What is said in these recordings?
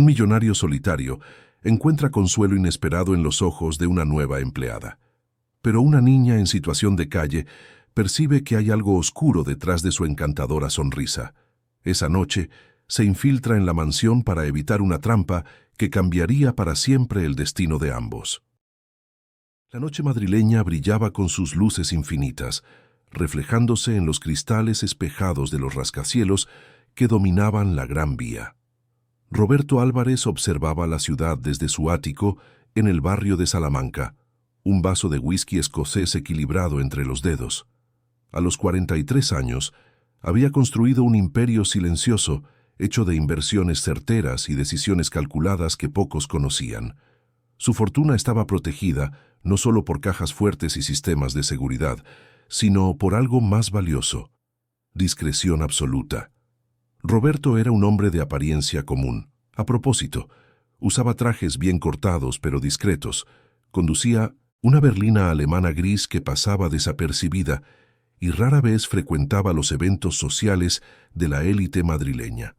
Un millonario solitario encuentra consuelo inesperado en los ojos de una nueva empleada. Pero una niña en situación de calle percibe que hay algo oscuro detrás de su encantadora sonrisa. Esa noche, se infiltra en la mansión para evitar una trampa que cambiaría para siempre el destino de ambos. La noche madrileña brillaba con sus luces infinitas, reflejándose en los cristales espejados de los rascacielos que dominaban la Gran Vía. Roberto Álvarez observaba la ciudad desde su ático en el barrio de Salamanca, un vaso de whisky escocés equilibrado entre los dedos. A los 43 años, había construido un imperio silencioso, hecho de inversiones certeras y decisiones calculadas que pocos conocían. Su fortuna estaba protegida no solo por cajas fuertes y sistemas de seguridad, sino por algo más valioso: discreción absoluta. Roberto era un hombre de apariencia común. A propósito, usaba trajes bien cortados pero discretos, conducía una berlina alemana gris que pasaba desapercibida y rara vez frecuentaba los eventos sociales de la élite madrileña.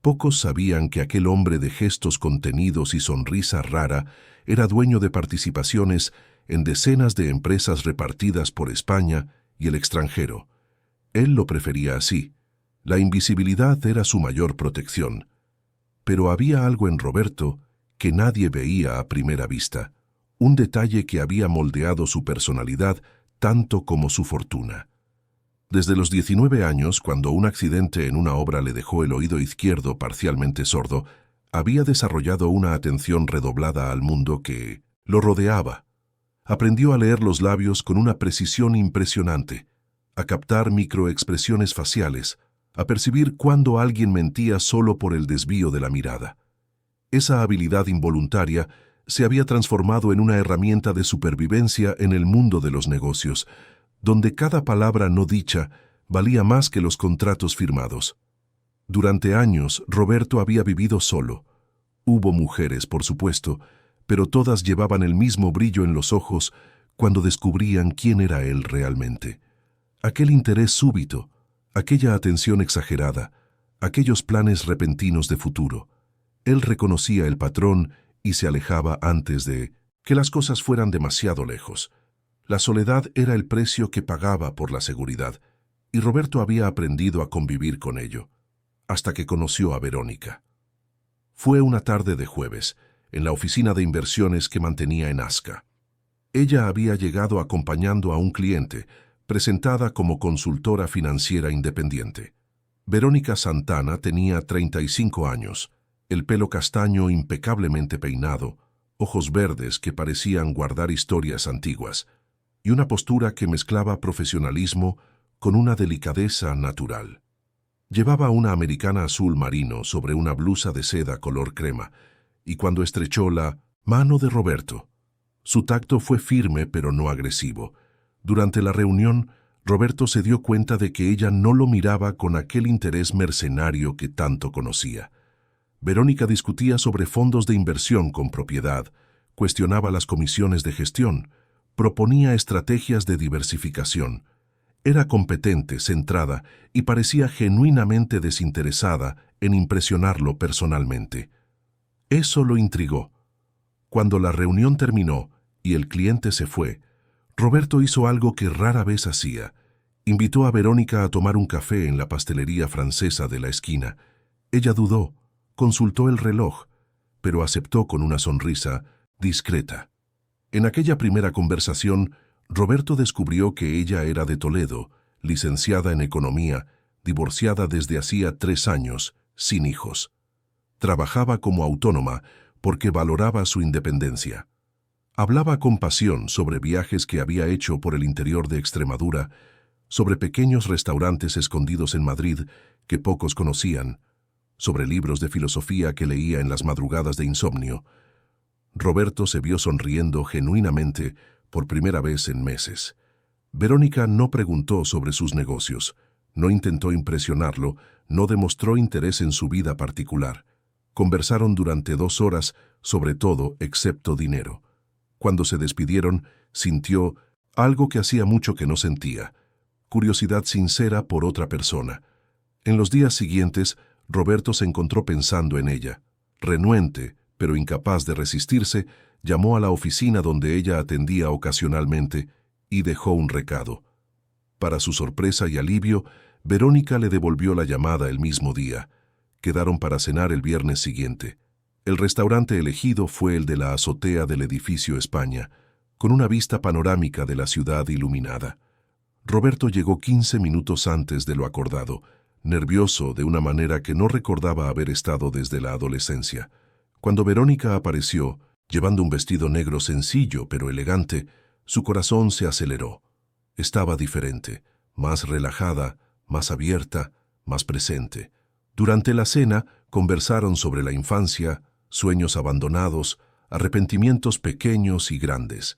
Pocos sabían que aquel hombre de gestos contenidos y sonrisa rara era dueño de participaciones en decenas de empresas repartidas por España y el extranjero. Él lo prefería así. La invisibilidad era su mayor protección. Pero había algo en Roberto que nadie veía a primera vista, un detalle que había moldeado su personalidad tanto como su fortuna. Desde los 19 años, cuando un accidente en una obra le dejó el oído izquierdo parcialmente sordo, había desarrollado una atención redoblada al mundo que lo rodeaba. Aprendió a leer los labios con una precisión impresionante, a captar microexpresiones faciales, a percibir cuándo alguien mentía solo por el desvío de la mirada. Esa habilidad involuntaria se había transformado en una herramienta de supervivencia en el mundo de los negocios, donde cada palabra no dicha valía más que los contratos firmados. Durante años, Roberto había vivido solo. Hubo mujeres, por supuesto, pero todas llevaban el mismo brillo en los ojos cuando descubrían quién era él realmente. Aquel interés súbito, aquella atención exagerada, aquellos planes repentinos de futuro. Él reconocía el patrón y se alejaba antes de que las cosas fueran demasiado lejos. La soledad era el precio que pagaba por la seguridad, y Roberto había aprendido a convivir con ello, hasta que conoció a Verónica. Fue una tarde de jueves, en la oficina de inversiones que mantenía en Asca. Ella había llegado acompañando a un cliente, presentada como consultora financiera independiente. Verónica Santana tenía 35 años, el pelo castaño impecablemente peinado, ojos verdes que parecían guardar historias antiguas, y una postura que mezclaba profesionalismo con una delicadeza natural. Llevaba una americana azul marino sobre una blusa de seda color crema, y cuando estrechó la mano de Roberto, su tacto fue firme pero no agresivo. Durante la reunión, Roberto se dio cuenta de que ella no lo miraba con aquel interés mercenario que tanto conocía. Verónica discutía sobre fondos de inversión con propiedad, cuestionaba las comisiones de gestión, proponía estrategias de diversificación. Era competente, centrada y parecía genuinamente desinteresada en impresionarlo personalmente. Eso lo intrigó. Cuando la reunión terminó y el cliente se fue, Roberto hizo algo que rara vez hacía. Invitó a Verónica a tomar un café en la pastelería francesa de la esquina. Ella dudó, consultó el reloj, pero aceptó con una sonrisa discreta. En aquella primera conversación, Roberto descubrió que ella era de Toledo, licenciada en economía, divorciada desde hacía 3 años, sin hijos. Trabajaba como autónoma porque valoraba su independencia. Hablaba con pasión sobre viajes que había hecho por el interior de Extremadura, sobre pequeños restaurantes escondidos en Madrid que pocos conocían, sobre libros de filosofía que leía en las madrugadas de insomnio. Roberto se vio sonriendo genuinamente por primera vez en meses. Verónica no preguntó sobre sus negocios, no intentó impresionarlo, no demostró interés en su vida particular. Conversaron durante 2 horas sobre todo excepto dinero. Cuando se despidieron, sintió algo que hacía mucho que no sentía: curiosidad sincera por otra persona. En los días siguientes, Roberto se encontró pensando en ella. Renuente, pero incapaz de resistirse, llamó a la oficina donde ella atendía ocasionalmente y dejó un recado. Para su sorpresa y alivio, Verónica le devolvió la llamada el mismo día. Quedaron para cenar el viernes siguiente. El restaurante elegido fue el de la azotea del edificio España, con una vista panorámica de la ciudad iluminada. Roberto llegó 15 minutos antes de lo acordado, nervioso de una manera que no recordaba haber estado desde la adolescencia. Cuando Verónica apareció, llevando un vestido negro sencillo pero elegante, su corazón se aceleró. Estaba diferente, más relajada, más abierta, más presente. Durante la cena conversaron sobre la infancia, sueños abandonados, arrepentimientos pequeños y grandes.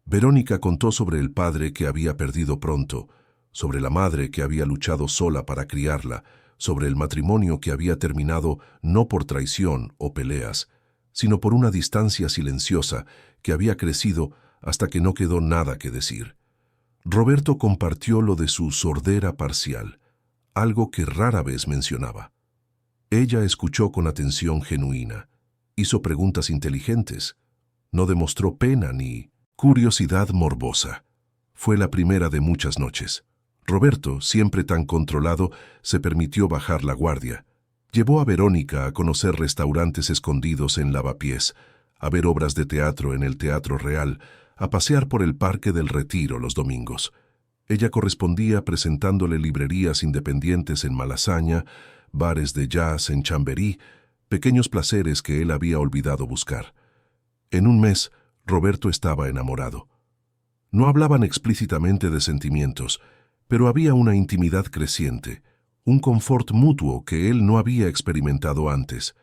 Verónica contó sobre el padre que había perdido pronto, sobre la madre que había luchado sola para criarla, sobre el matrimonio que había terminado no por traición o peleas, sino por una distancia silenciosa que había crecido hasta que no quedó nada que decir. Roberto compartió lo de su sordera parcial, algo que rara vez mencionaba. Ella escuchó con atención genuina, hizo preguntas inteligentes, no demostró pena ni curiosidad morbosa. Fue la primera de muchas noches. Roberto, siempre tan controlado, se permitió bajar la guardia. Llevó a Verónica a conocer restaurantes escondidos en Lavapiés, a ver obras de teatro en el Teatro Real, a pasear por el Parque del Retiro los domingos. Ella correspondía presentándole librerías independientes en Malasaña, bares de jazz en Chamberí, pequeños placeres que él había olvidado buscar. En un mes, Roberto estaba enamorado. No hablaban explícitamente de sentimientos, pero había una intimidad creciente, un confort mutuo que él no había experimentado antes.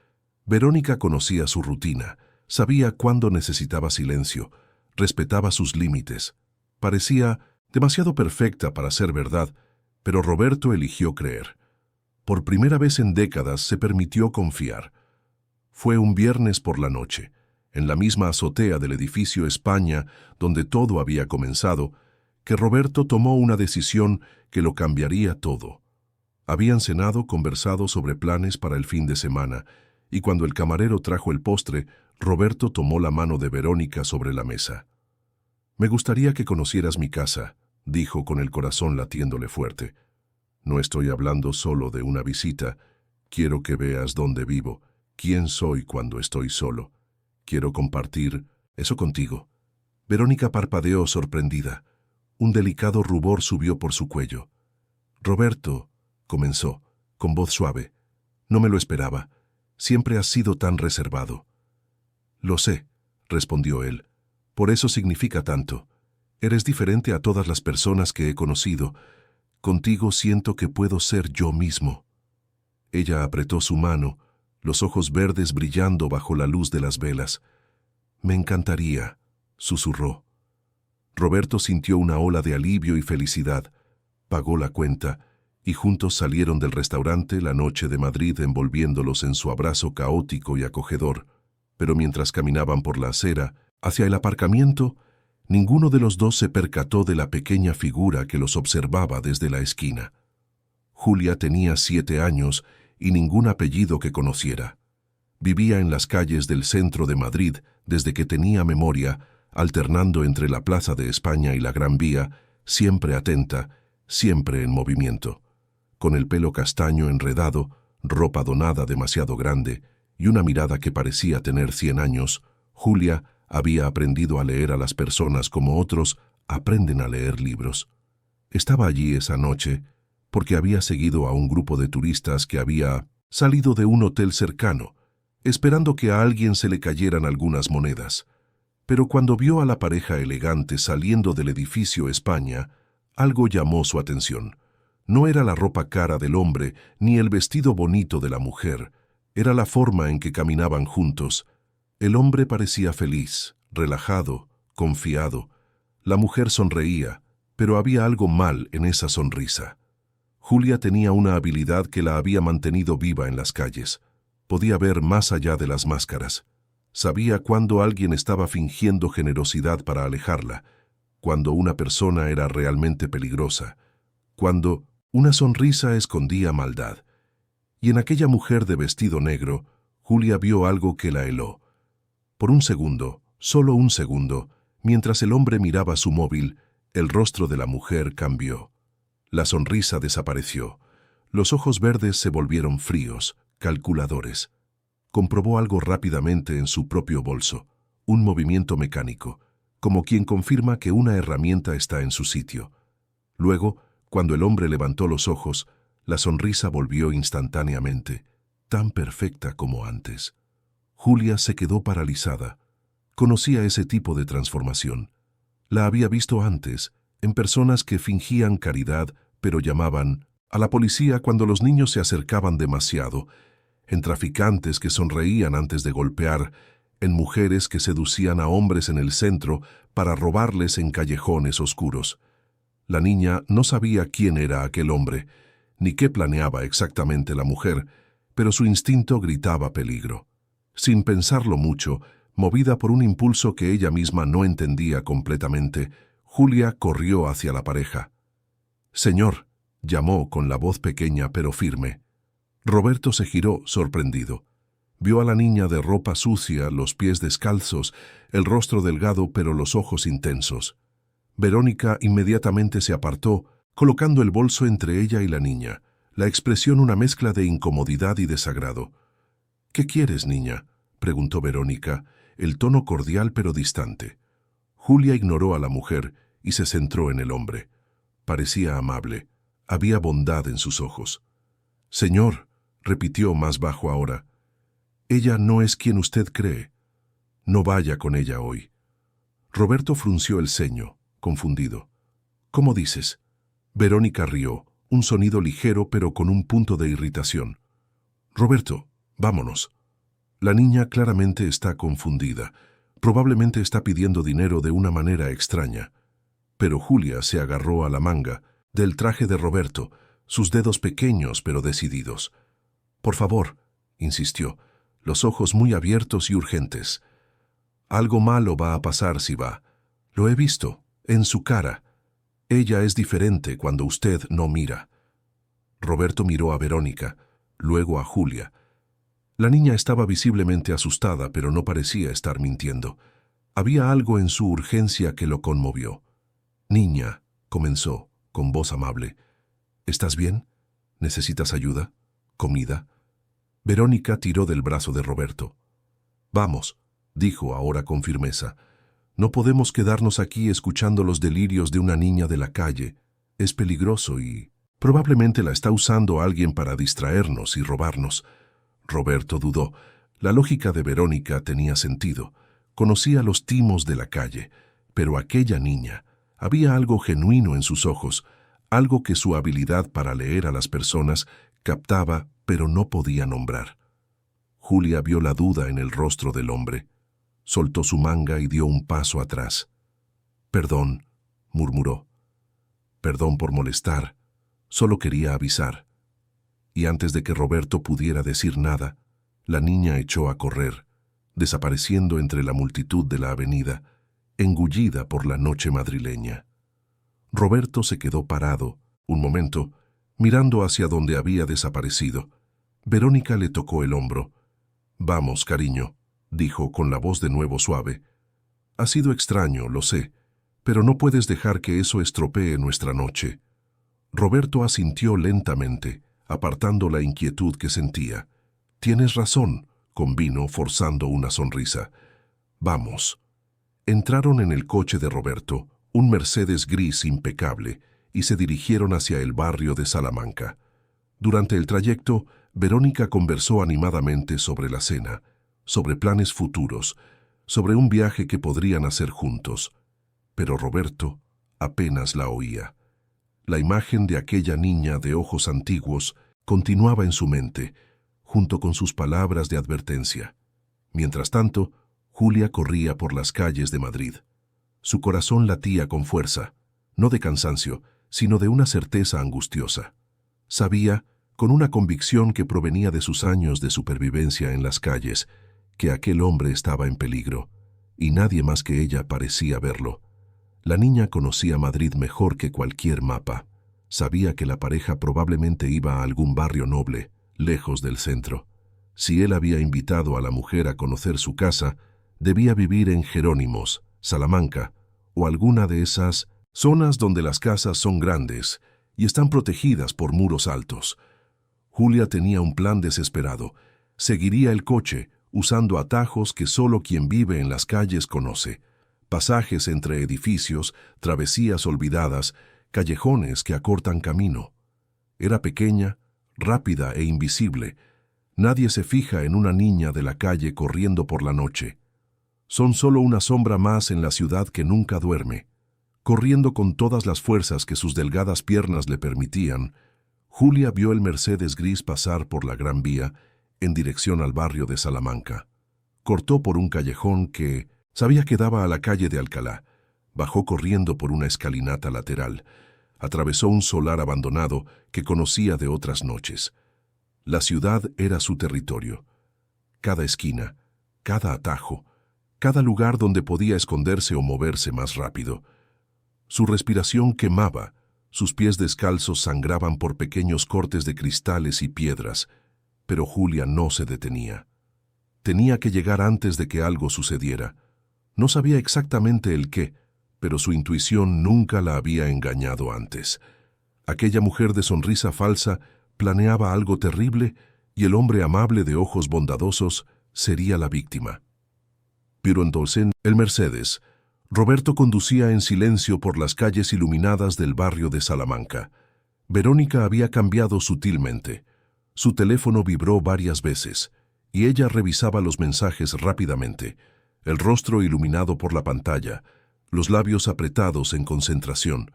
Verónica conocía su rutina, sabía cuándo necesitaba silencio, respetaba sus límites. Parecía demasiado perfecta para ser verdad, pero Roberto eligió creer. Por primera vez en décadas se permitió confiar. Fue un viernes por la noche, en la misma azotea del edificio España, donde todo había comenzado, que Roberto tomó una decisión que lo cambiaría todo. Habían cenado, conversado sobre planes para el fin de semana, y cuando el camarero trajo el postre, Roberto tomó la mano de Verónica sobre la mesa. «Me gustaría que conocieras mi casa», dijo con el corazón latiéndole fuerte. «No estoy hablando solo de una visita. Quiero que veas dónde vivo, quién soy cuando estoy solo. Quiero compartir eso contigo». Verónica parpadeó sorprendida. Un delicado rubor subió por su cuello. «Roberto», comenzó, con voz suave, «no me lo esperaba. Siempre has sido tan reservado». «Lo sé», respondió él. «Por eso significa tanto. Eres diferente a todas las personas que he conocido. Contigo siento que puedo ser yo mismo». Ella apretó su mano, los ojos verdes brillando bajo la luz de las velas. «Me encantaría», susurró. Roberto sintió una ola de alivio y felicidad. Pagó la cuenta y juntos salieron del restaurante la noche de Madrid envolviéndolos en su abrazo caótico y acogedor. Pero mientras caminaban por la acera, hacia el aparcamiento, ninguno de los dos se percató de la pequeña figura que los observaba desde la esquina. Julia tenía 7 años y ningún apellido que conociera. Vivía en las calles del centro de Madrid desde que tenía memoria, alternando entre la Plaza de España y la Gran Vía, siempre atenta, siempre en movimiento. Con el pelo castaño enredado, ropa donada demasiado grande y una mirada que parecía tener 100 años, Julia había aprendido a leer a las personas como otros aprenden a leer libros. Estaba allí esa noche porque había seguido a un grupo de turistas que había salido de un hotel cercano, esperando que a alguien se le cayeran algunas monedas. Pero cuando vio a la pareja elegante saliendo del edificio España, algo llamó su atención. No era la ropa cara del hombre ni el vestido bonito de la mujer, era la forma en que caminaban juntos. El hombre parecía feliz, relajado, confiado. La mujer sonreía, pero había algo mal en esa sonrisa. Julia tenía una habilidad que la había mantenido viva en las calles. Podía ver más allá de las máscaras. Sabía cuándo alguien estaba fingiendo generosidad para alejarla, cuando una persona era realmente peligrosa, cuando una sonrisa escondía maldad. Y en aquella mujer de vestido negro, Julia vio algo que la heló. Por un segundo, solo un segundo, mientras el hombre miraba su móvil, el rostro de la mujer cambió. La sonrisa desapareció. Los ojos verdes se volvieron fríos, calculadores. Comprobó algo rápidamente en su propio bolso, un movimiento mecánico, como quien confirma que una herramienta está en su sitio. Luego, cuando el hombre levantó los ojos, la sonrisa volvió instantáneamente, tan perfecta como antes. Julia se quedó paralizada. Conocía ese tipo de transformación. La había visto antes, en personas que fingían caridad, pero llamaban a la policía cuando los niños se acercaban demasiado, en traficantes que sonreían antes de golpear, en mujeres que seducían a hombres en el centro para robarles en callejones oscuros. La niña no sabía quién era aquel hombre, ni qué planeaba exactamente la mujer, pero su instinto gritaba peligro. Sin pensarlo mucho, movida por un impulso que ella misma no entendía completamente, Julia corrió hacia la pareja. «Señor», llamó con la voz pequeña pero firme. Roberto se giró, sorprendido. Vio a la niña de ropa sucia, los pies descalzos, el rostro delgado pero los ojos intensos. Verónica inmediatamente se apartó, colocando el bolso entre ella y la niña, la expresión una mezcla de incomodidad y desagrado. «¿Qué quieres, niña?», preguntó Verónica, el tono cordial pero distante. Julia ignoró a la mujer y se centró en el hombre. Parecía amable. Había bondad en sus ojos. «Señor», repitió más bajo ahora, «ella no es quien usted cree. No vaya con ella hoy». Roberto frunció el ceño, confundido. «¿Cómo dices?». Verónica rió, un sonido ligero pero con un punto de irritación. «Roberto, vámonos». La niña claramente está confundida. Probablemente está pidiendo dinero de una manera extraña. Pero Julia se agarró a la manga del traje de Roberto, sus dedos pequeños pero decididos. «Por favor», insistió, los ojos muy abiertos y urgentes. «Algo malo va a pasar si va. Lo he visto, en su cara. Ella es diferente cuando usted no mira». Roberto miró a Verónica, luego a Julia. La niña estaba visiblemente asustada, pero no parecía estar mintiendo. Había algo en su urgencia que lo conmovió. «Niña», comenzó, con voz amable, «¿estás bien? ¿Necesitas ayuda? ¿Comida?». Verónica tiró del brazo de Roberto. «Vamos», dijo ahora con firmeza. «No podemos quedarnos aquí escuchando los delirios de una niña de la calle. Es peligroso y probablemente la está usando alguien para distraernos y robarnos». Roberto dudó. La lógica de Verónica tenía sentido. Conocía los timos de la calle, pero aquella niña, había algo genuino en sus ojos, algo que su habilidad para leer a las personas captaba, pero no podía nombrar. Julia vio la duda en el rostro del hombre. Soltó su manga y dio un paso atrás. «Perdón», murmuró. «Perdón por molestar. Solo quería avisar». Y antes de que Roberto pudiera decir nada, la niña echó a correr, desapareciendo entre la multitud de la avenida, engullida por la noche madrileña. Roberto se quedó parado, un momento, mirando hacia donde había desaparecido. Verónica le tocó el hombro. «Vamos, cariño», dijo con la voz de nuevo suave. «Ha sido extraño, lo sé, pero no puedes dejar que eso estropee nuestra noche». Roberto asintió lentamente, apartando la inquietud que sentía. «Tienes razón», convino, forzando una sonrisa. «Vamos». Entraron en el coche de Roberto, un Mercedes gris impecable, y se dirigieron hacia el barrio de Salamanca. Durante el trayecto, Verónica conversó animadamente sobre la cena, sobre planes futuros, sobre un viaje que podrían hacer juntos. Pero Roberto apenas la oía. La imagen de aquella niña de ojos antiguos continuaba en su mente, junto con sus palabras de advertencia. Mientras tanto, Julia corría por las calles de Madrid. Su corazón latía con fuerza, no de cansancio, sino de una certeza angustiosa. Sabía, con una convicción que provenía de sus años de supervivencia en las calles, que aquel hombre estaba en peligro, y nadie más que ella parecía verlo. La niña conocía Madrid mejor que cualquier mapa. Sabía que la pareja probablemente iba a algún barrio noble, lejos del centro. Si él había invitado a la mujer a conocer su casa, debía vivir en Jerónimos, Salamanca, o alguna de esas zonas donde las casas son grandes y están protegidas por muros altos. Julia tenía un plan desesperado. Seguiría el coche, usando atajos que solo quien vive en las calles conoce. Pasajes entre edificios, travesías olvidadas, callejones que acortan camino. Era pequeña, rápida e invisible. Nadie se fija en una niña de la calle corriendo por la noche. Son solo una sombra más en la ciudad que nunca duerme. Corriendo con todas las fuerzas que sus delgadas piernas le permitían, Julia vio el Mercedes gris pasar por la Gran Vía en dirección al barrio de Salamanca. Cortó por un callejón que sabía que daba a la calle de Alcalá. Bajó corriendo por una escalinata lateral. Atravesó un solar abandonado que conocía de otras noches. La ciudad era su territorio. Cada esquina, cada atajo, cada lugar donde podía esconderse o moverse más rápido. Su respiración quemaba, sus pies descalzos sangraban por pequeños cortes de cristales y piedras, pero Julia no se detenía. Tenía que llegar antes de que algo sucediera. No sabía exactamente el qué, pero su intuición nunca la había engañado antes. Aquella mujer de sonrisa falsa planeaba algo terrible y el hombre amable de ojos bondadosos sería la víctima. Pero entonces, el Mercedes, Roberto conducía en silencio por las calles iluminadas del barrio de Salamanca. Verónica había cambiado sutilmente. Su teléfono vibró varias veces, y ella revisaba los mensajes rápidamente, el rostro iluminado por la pantalla, los labios apretados en concentración.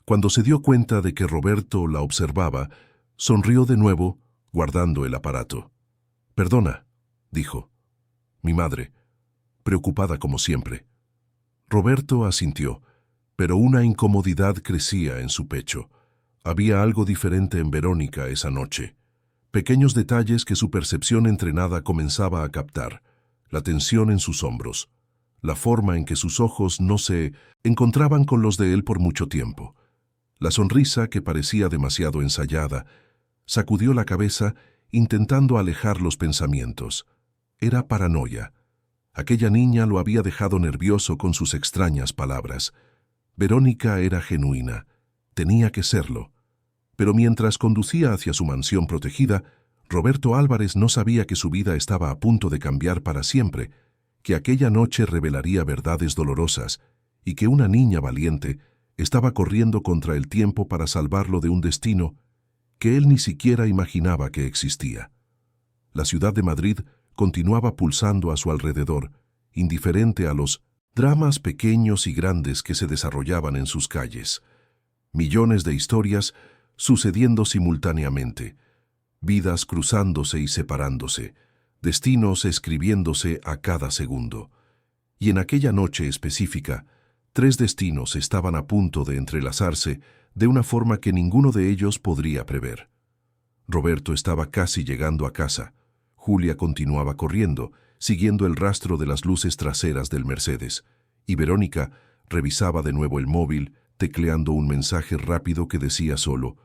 Cuando se dio cuenta de que Roberto la observaba, sonrió de nuevo, guardando el aparato. «Perdona», dijo. «Mi madre», preocupada como siempre. Roberto asintió, pero una incomodidad crecía en su pecho. Había algo diferente en Verónica esa noche. Pequeños detalles que su percepción entrenada comenzaba a captar. La tensión en sus hombros, la forma en que sus ojos no se encontraban con los de él por mucho tiempo. La sonrisa, que parecía demasiado ensayada, sacudió la cabeza intentando alejar los pensamientos. Era paranoia. Aquella niña lo había dejado nervioso con sus extrañas palabras. Verónica era genuina. Tenía que serlo. Pero mientras conducía hacia su mansión protegida, Roberto Álvarez no sabía que su vida estaba a punto de cambiar para siempre, que aquella noche revelaría verdades dolorosas y que una niña valiente estaba corriendo contra el tiempo para salvarlo de un destino que él ni siquiera imaginaba que existía. La ciudad de Madrid continuaba pulsando a su alrededor, indiferente a los dramas pequeños y grandes que se desarrollaban en sus calles. Millones de historias sucediendo simultáneamente, vidas cruzándose y separándose, destinos escribiéndose a cada segundo. Y en aquella noche específica, 3 destinos estaban a punto de entrelazarse de una forma que ninguno de ellos podría prever. Roberto estaba casi llegando a casa. Julia continuaba corriendo, siguiendo el rastro de las luces traseras del Mercedes, y Verónica revisaba de nuevo el móvil, tecleando un mensaje rápido que decía solo: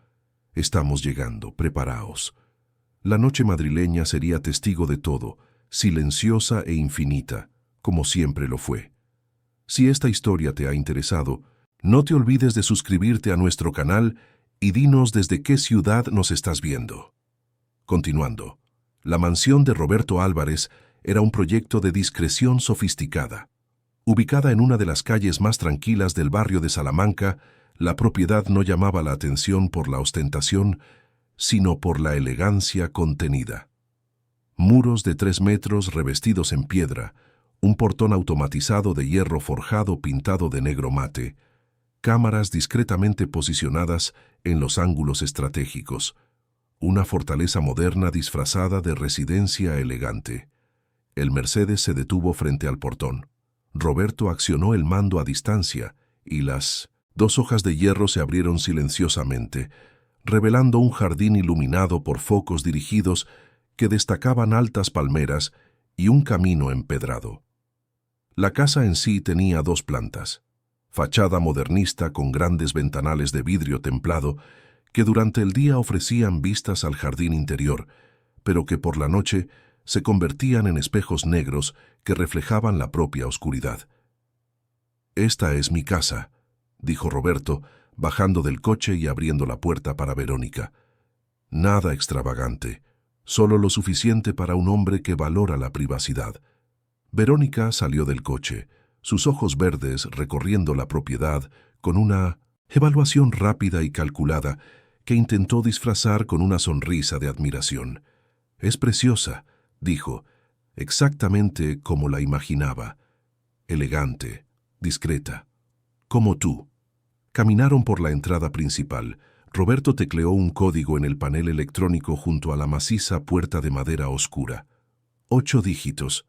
«Estamos llegando, preparaos». La noche madrileña sería testigo de todo, silenciosa e infinita, como siempre lo fue. Si esta historia te ha interesado, no te olvides de suscribirte a nuestro canal y dinos desde qué ciudad nos estás viendo. Continuando, la mansión de Roberto Álvarez era un proyecto de discreción sofisticada. Ubicada en una de las calles más tranquilas del barrio de Salamanca, la propiedad no llamaba la atención por la ostentación, sino por la elegancia contenida. Muros de 3 metros revestidos en piedra, un portón automatizado de hierro forjado pintado de negro mate, cámaras discretamente posicionadas en los ángulos estratégicos, una fortaleza moderna disfrazada de residencia elegante. El Mercedes se detuvo frente al portón. Roberto accionó el mando a distancia y las 2 hojas de hierro se abrieron silenciosamente, revelando un jardín iluminado por focos dirigidos que destacaban altas palmeras y un camino empedrado. La casa en sí tenía 2 plantas, fachada modernista con grandes ventanales de vidrio templado que durante el día ofrecían vistas al jardín interior, pero que por la noche se convertían en espejos negros que reflejaban la propia oscuridad. «Esta es mi casa», dijo Roberto, bajando del coche y abriendo la puerta para Verónica. «Nada extravagante, solo lo suficiente para un hombre que valora la privacidad». Verónica salió del coche, sus ojos verdes recorriendo la propiedad con una evaluación rápida y calculada que intentó disfrazar con una sonrisa de admiración. «Es preciosa», dijo, «exactamente como la imaginaba. Elegante, discreta, como tú». Caminaron por la entrada principal. Roberto tecleó un código en el panel electrónico junto a la maciza puerta de madera oscura. 8 dígitos.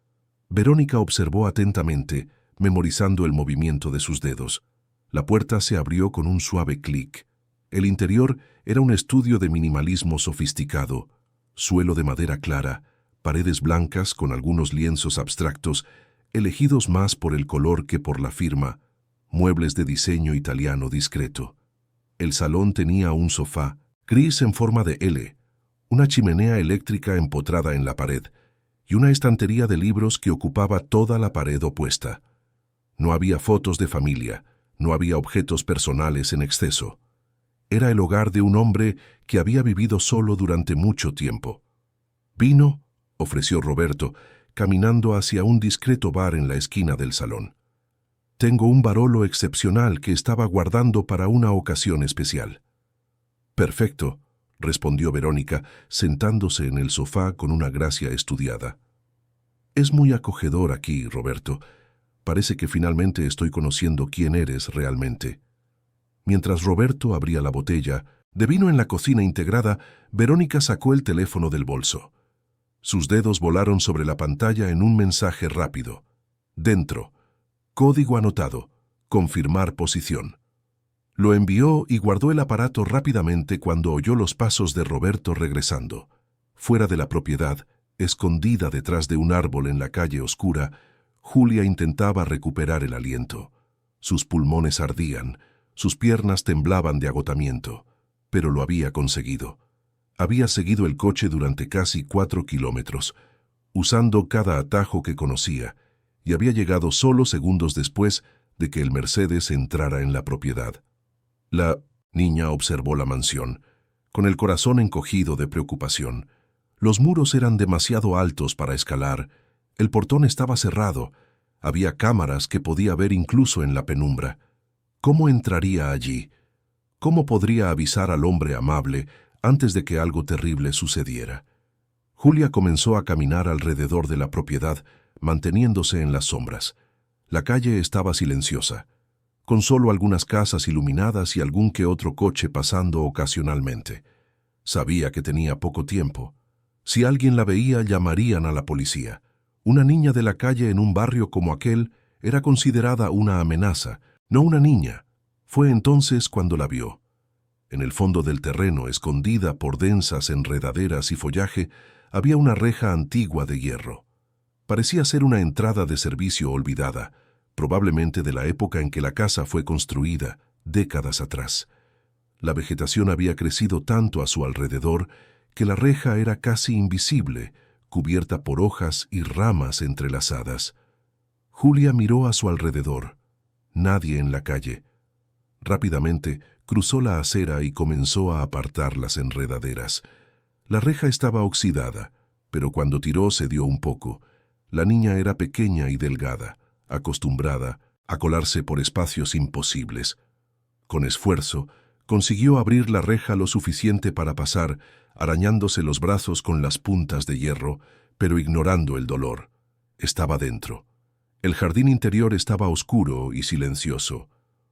Verónica observó atentamente, memorizando el movimiento de sus dedos. La puerta se abrió con un suave clic. El interior era un estudio de minimalismo sofisticado. Suelo de madera clara, paredes blancas con algunos lienzos abstractos, elegidos más por el color que por la firma, muebles de diseño italiano discreto. El salón tenía un sofá, gris en forma de L, una chimenea eléctrica empotrada en la pared y una estantería de libros que ocupaba toda la pared opuesta. No había fotos de familia, no había objetos personales en exceso. Era el hogar de un hombre que había vivido solo durante mucho tiempo. «¿Vino?», ofreció Roberto, caminando hacia un discreto bar en la esquina del salón. «Tengo un Barolo excepcional que estaba guardando para una ocasión especial». «Perfecto», respondió Verónica, sentándose en el sofá con una gracia estudiada. «Es muy acogedor aquí, Roberto. Parece que finalmente estoy conociendo quién eres realmente». Mientras Roberto abría la botella de vino en la cocina integrada, Verónica sacó el teléfono del bolso. Sus dedos volaron sobre la pantalla en un mensaje rápido. «Dentro. Código anotado. Confirmar posición». Lo envió y guardó el aparato rápidamente cuando oyó los pasos de Roberto regresando. Fuera de la propiedad, escondida detrás de un árbol en la calle oscura, Julia intentaba recuperar el aliento. Sus pulmones ardían, sus piernas temblaban de agotamiento, pero lo había conseguido. Había seguido el coche durante casi 4 kilómetros, usando cada atajo que conocía, y había llegado solo segundos después de que el Mercedes entrara en la propiedad. La niña observó la mansión, con el corazón encogido de preocupación. Los muros eran demasiado altos para escalar, el portón estaba cerrado, había cámaras que podía ver incluso en la penumbra. ¿Cómo entraría allí? ¿Cómo podría avisar al hombre amable antes de que algo terrible sucediera? Julia comenzó a caminar alrededor de la propiedad, manteniéndose en las sombras. La calle estaba silenciosa, con solo algunas casas iluminadas y algún que otro coche pasando ocasionalmente. Sabía que tenía poco tiempo. Si alguien la veía, llamarían a la policía. Una niña de la calle en un barrio como aquel era considerada una amenaza, no una niña. Fue entonces cuando la vio. En el fondo del terreno, escondida por densas enredaderas y follaje, había una reja antigua de hierro. Parecía ser una entrada de servicio olvidada, probablemente de la época en que la casa fue construida, décadas atrás. La vegetación había crecido tanto a su alrededor que la reja era casi invisible, cubierta por hojas y ramas entrelazadas. Julia miró a su alrededor. Nadie en la calle. Rápidamente cruzó la acera y comenzó a apartar las enredaderas. La reja estaba oxidada, pero cuando tiró cedió un poco. La niña era pequeña y delgada, acostumbrada a colarse por espacios imposibles. Con esfuerzo, consiguió abrir la reja lo suficiente para pasar, arañándose los brazos con las puntas de hierro, pero ignorando el dolor. Estaba dentro. El jardín interior estaba oscuro y silencioso.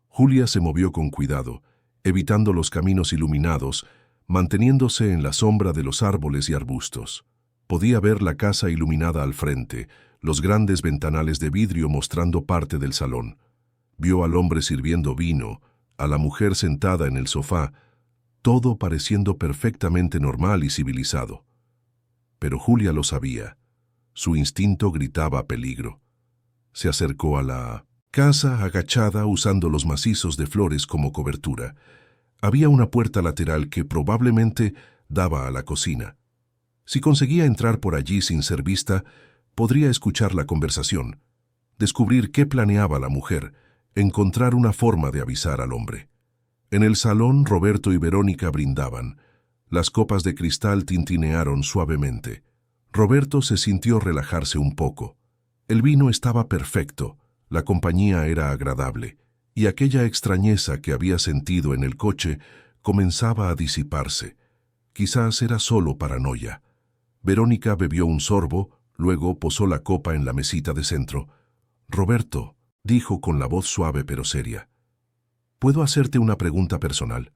Julia se movió con cuidado, evitando los caminos iluminados, manteniéndose en la sombra de los árboles y arbustos. Podía ver la casa iluminada al frente, los grandes ventanales de vidrio mostrando parte del salón. Vio al hombre sirviendo vino, a la mujer sentada en el sofá, todo pareciendo perfectamente normal y civilizado. Pero Julia lo sabía. Su instinto gritaba peligro. Se acercó a la casa agachada usando los macizos de flores como cobertura. Había una puerta lateral que probablemente daba a la cocina. Si conseguía entrar por allí sin ser vista, podría escuchar la conversación, descubrir qué planeaba la mujer, encontrar una forma de avisar al hombre. En el salón, Roberto y Verónica brindaban. Las copas de cristal tintinearon suavemente. Roberto se sintió relajarse un poco. El vino estaba perfecto, la compañía era agradable, y aquella extrañeza que había sentido en el coche comenzaba a disiparse. Quizás era solo paranoia. Verónica bebió un sorbo, luego posó la copa en la mesita de centro. «Roberto», dijo con la voz suave pero seria, «¿puedo hacerte una pregunta personal?»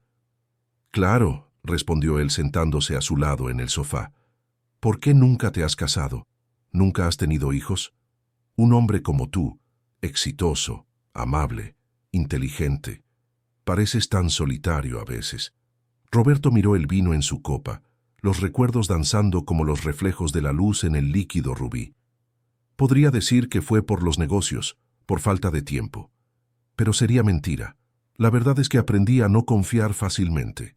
«Claro», respondió él sentándose a su lado en el sofá. «¿Por qué nunca te has casado? ¿Nunca has tenido hijos? Un hombre como tú, exitoso, amable, inteligente. Pareces tan solitario a veces». Roberto miró el vino en su copa, los recuerdos danzando como los reflejos de la luz en el líquido rubí. Podría decir que fue por los negocios, por falta de tiempo. Pero sería mentira. La verdad es que aprendí a no confiar fácilmente.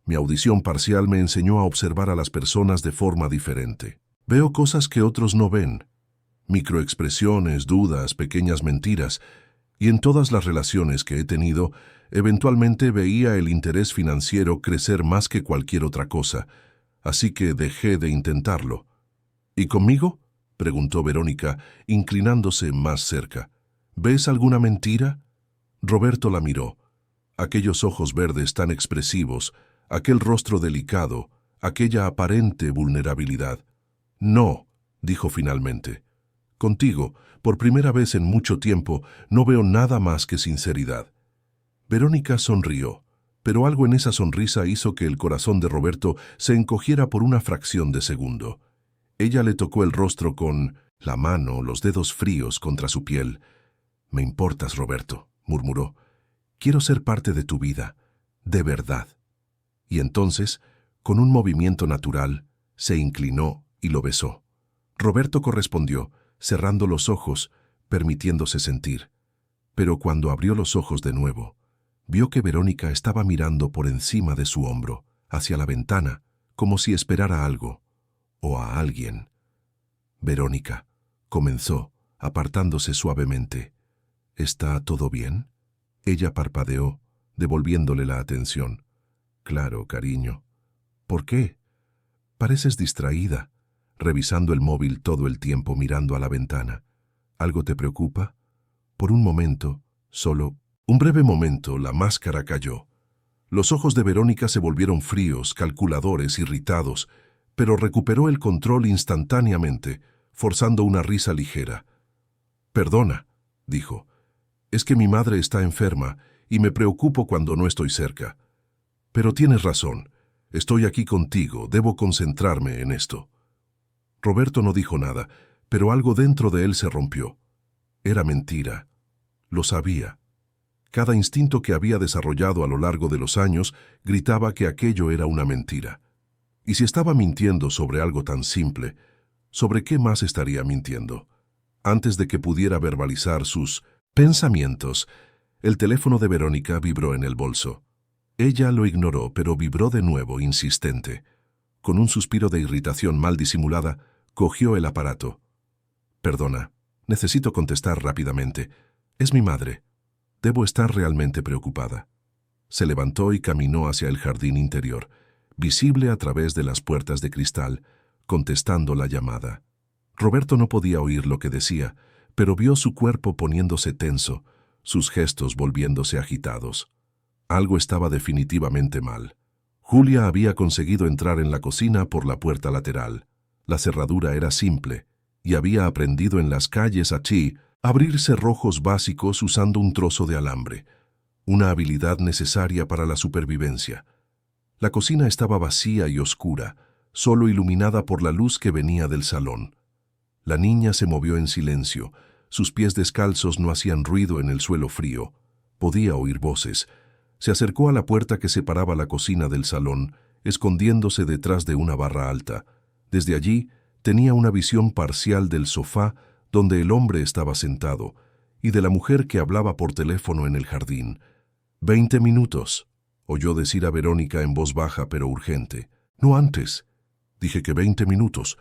Mi audición parcial me enseñó a observar a las personas de forma diferente. Veo cosas que otros no ven. Microexpresiones, dudas, pequeñas mentiras. Y en todas las relaciones que he tenido, eventualmente veía el interés financiero crecer más que cualquier otra cosa. Así que dejé de intentarlo. ¿Y conmigo?, preguntó Verónica, inclinándose más cerca. ¿Ves alguna mentira? Roberto la miró. Aquellos ojos verdes tan expresivos, aquel rostro delicado, aquella aparente vulnerabilidad. No, dijo finalmente. Contigo, por primera vez en mucho tiempo, no veo nada más que sinceridad. Verónica sonrió, pero algo en esa sonrisa hizo que el corazón de Roberto se encogiera por una fracción de segundo. Ella le tocó el rostro con la mano, los dedos fríos contra su piel. «Me importas, Roberto», murmuró. «Quiero ser parte de tu vida, de verdad». Y entonces, con un movimiento natural, se inclinó y lo besó. Roberto correspondió, cerrando los ojos, permitiéndose sentir. Pero cuando abrió los ojos de nuevo, vio que Verónica estaba mirando por encima de su hombro, hacia la ventana, como si esperara algo, o a alguien. «Verónica», comenzó, apartándose suavemente. «¿Está todo bien?» Ella parpadeó, devolviéndole la atención. «Claro, cariño». «¿Por qué?» «Pareces distraída, revisando el móvil todo el tiempo mirando a la ventana. ¿Algo te preocupa?» Por un momento, solo un breve momento, la máscara cayó. Los ojos de Verónica se volvieron fríos, calculadores, irritados, pero recuperó el control instantáneamente, forzando una risa ligera. «Perdona», dijo. «Es que mi madre está enferma y me preocupo cuando no estoy cerca. Pero tienes razón. Estoy aquí contigo, debo concentrarme en esto». Roberto no dijo nada, pero algo dentro de él se rompió. Era mentira. Lo sabía. Cada instinto que había desarrollado a lo largo de los años gritaba que aquello era una mentira. Y si estaba mintiendo sobre algo tan simple, ¿sobre qué más estaría mintiendo? Antes de que pudiera verbalizar sus pensamientos, el teléfono de Verónica vibró en el bolso. Ella lo ignoró, pero vibró de nuevo, insistente. Con un suspiro de irritación mal disimulada, cogió el aparato. «Perdona, necesito contestar rápidamente. Es mi madre. Debo estar realmente preocupada». Se levantó y caminó hacia el jardín interior, visible a través de las puertas de cristal, contestando la llamada. Roberto no podía oír lo que decía, pero vio su cuerpo poniéndose tenso, sus gestos volviéndose agitados. Algo estaba definitivamente mal. Julia había conseguido entrar en la cocina por la puerta lateral. La cerradura era simple, y había aprendido en las calles Achí a abrir cerrojos básicos usando un trozo de alambre, una habilidad necesaria para la supervivencia. La cocina estaba vacía y oscura, solo iluminada por la luz que venía del salón. La niña se movió en silencio. Sus pies descalzos no hacían ruido en el suelo frío. Podía oír voces. Se acercó a la puerta que separaba la cocina del salón, escondiéndose detrás de una barra alta. Desde allí tenía una visión parcial del sofá donde el hombre estaba sentado y de la mujer que hablaba por teléfono en el jardín. 20 minutos, oyó decir a Verónica en voz baja pero urgente. No antes. Dije que 20 minutos.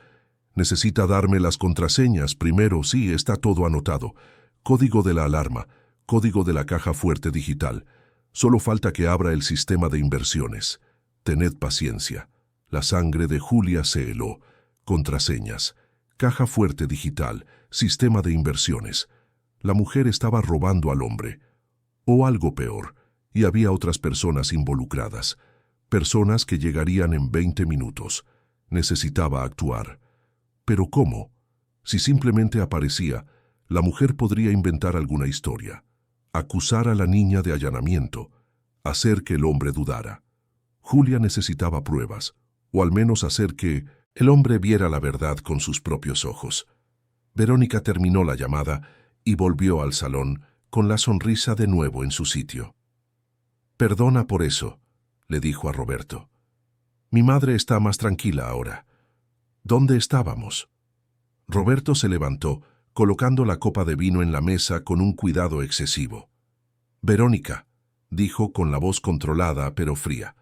Necesita darme las contraseñas primero. Sí, está todo anotado. Código de la alarma, código de la caja fuerte digital. Solo falta que abra el sistema de inversiones. Tened paciencia. La sangre de Julia se heló. Contraseñas, caja fuerte digital, sistema de inversiones. La mujer estaba robando al hombre. O algo peor, y había otras personas involucradas. Personas que llegarían en 20 minutos. Necesitaba actuar. ¿Pero cómo? Si simplemente aparecía, la mujer podría inventar alguna historia. Acusar a la niña de allanamiento. Hacer que el hombre dudara. Julia necesitaba pruebas, o al menos hacer que el hombre viera la verdad con sus propios ojos. Verónica terminó la llamada y volvió al salón con la sonrisa de nuevo en su sitio. «Perdona por eso», le dijo a Roberto. «Mi madre está más tranquila ahora». «¿Dónde estábamos?» Roberto se levantó, colocando la copa de vino en la mesa con un cuidado excesivo. «Verónica», dijo con la voz controlada pero fría,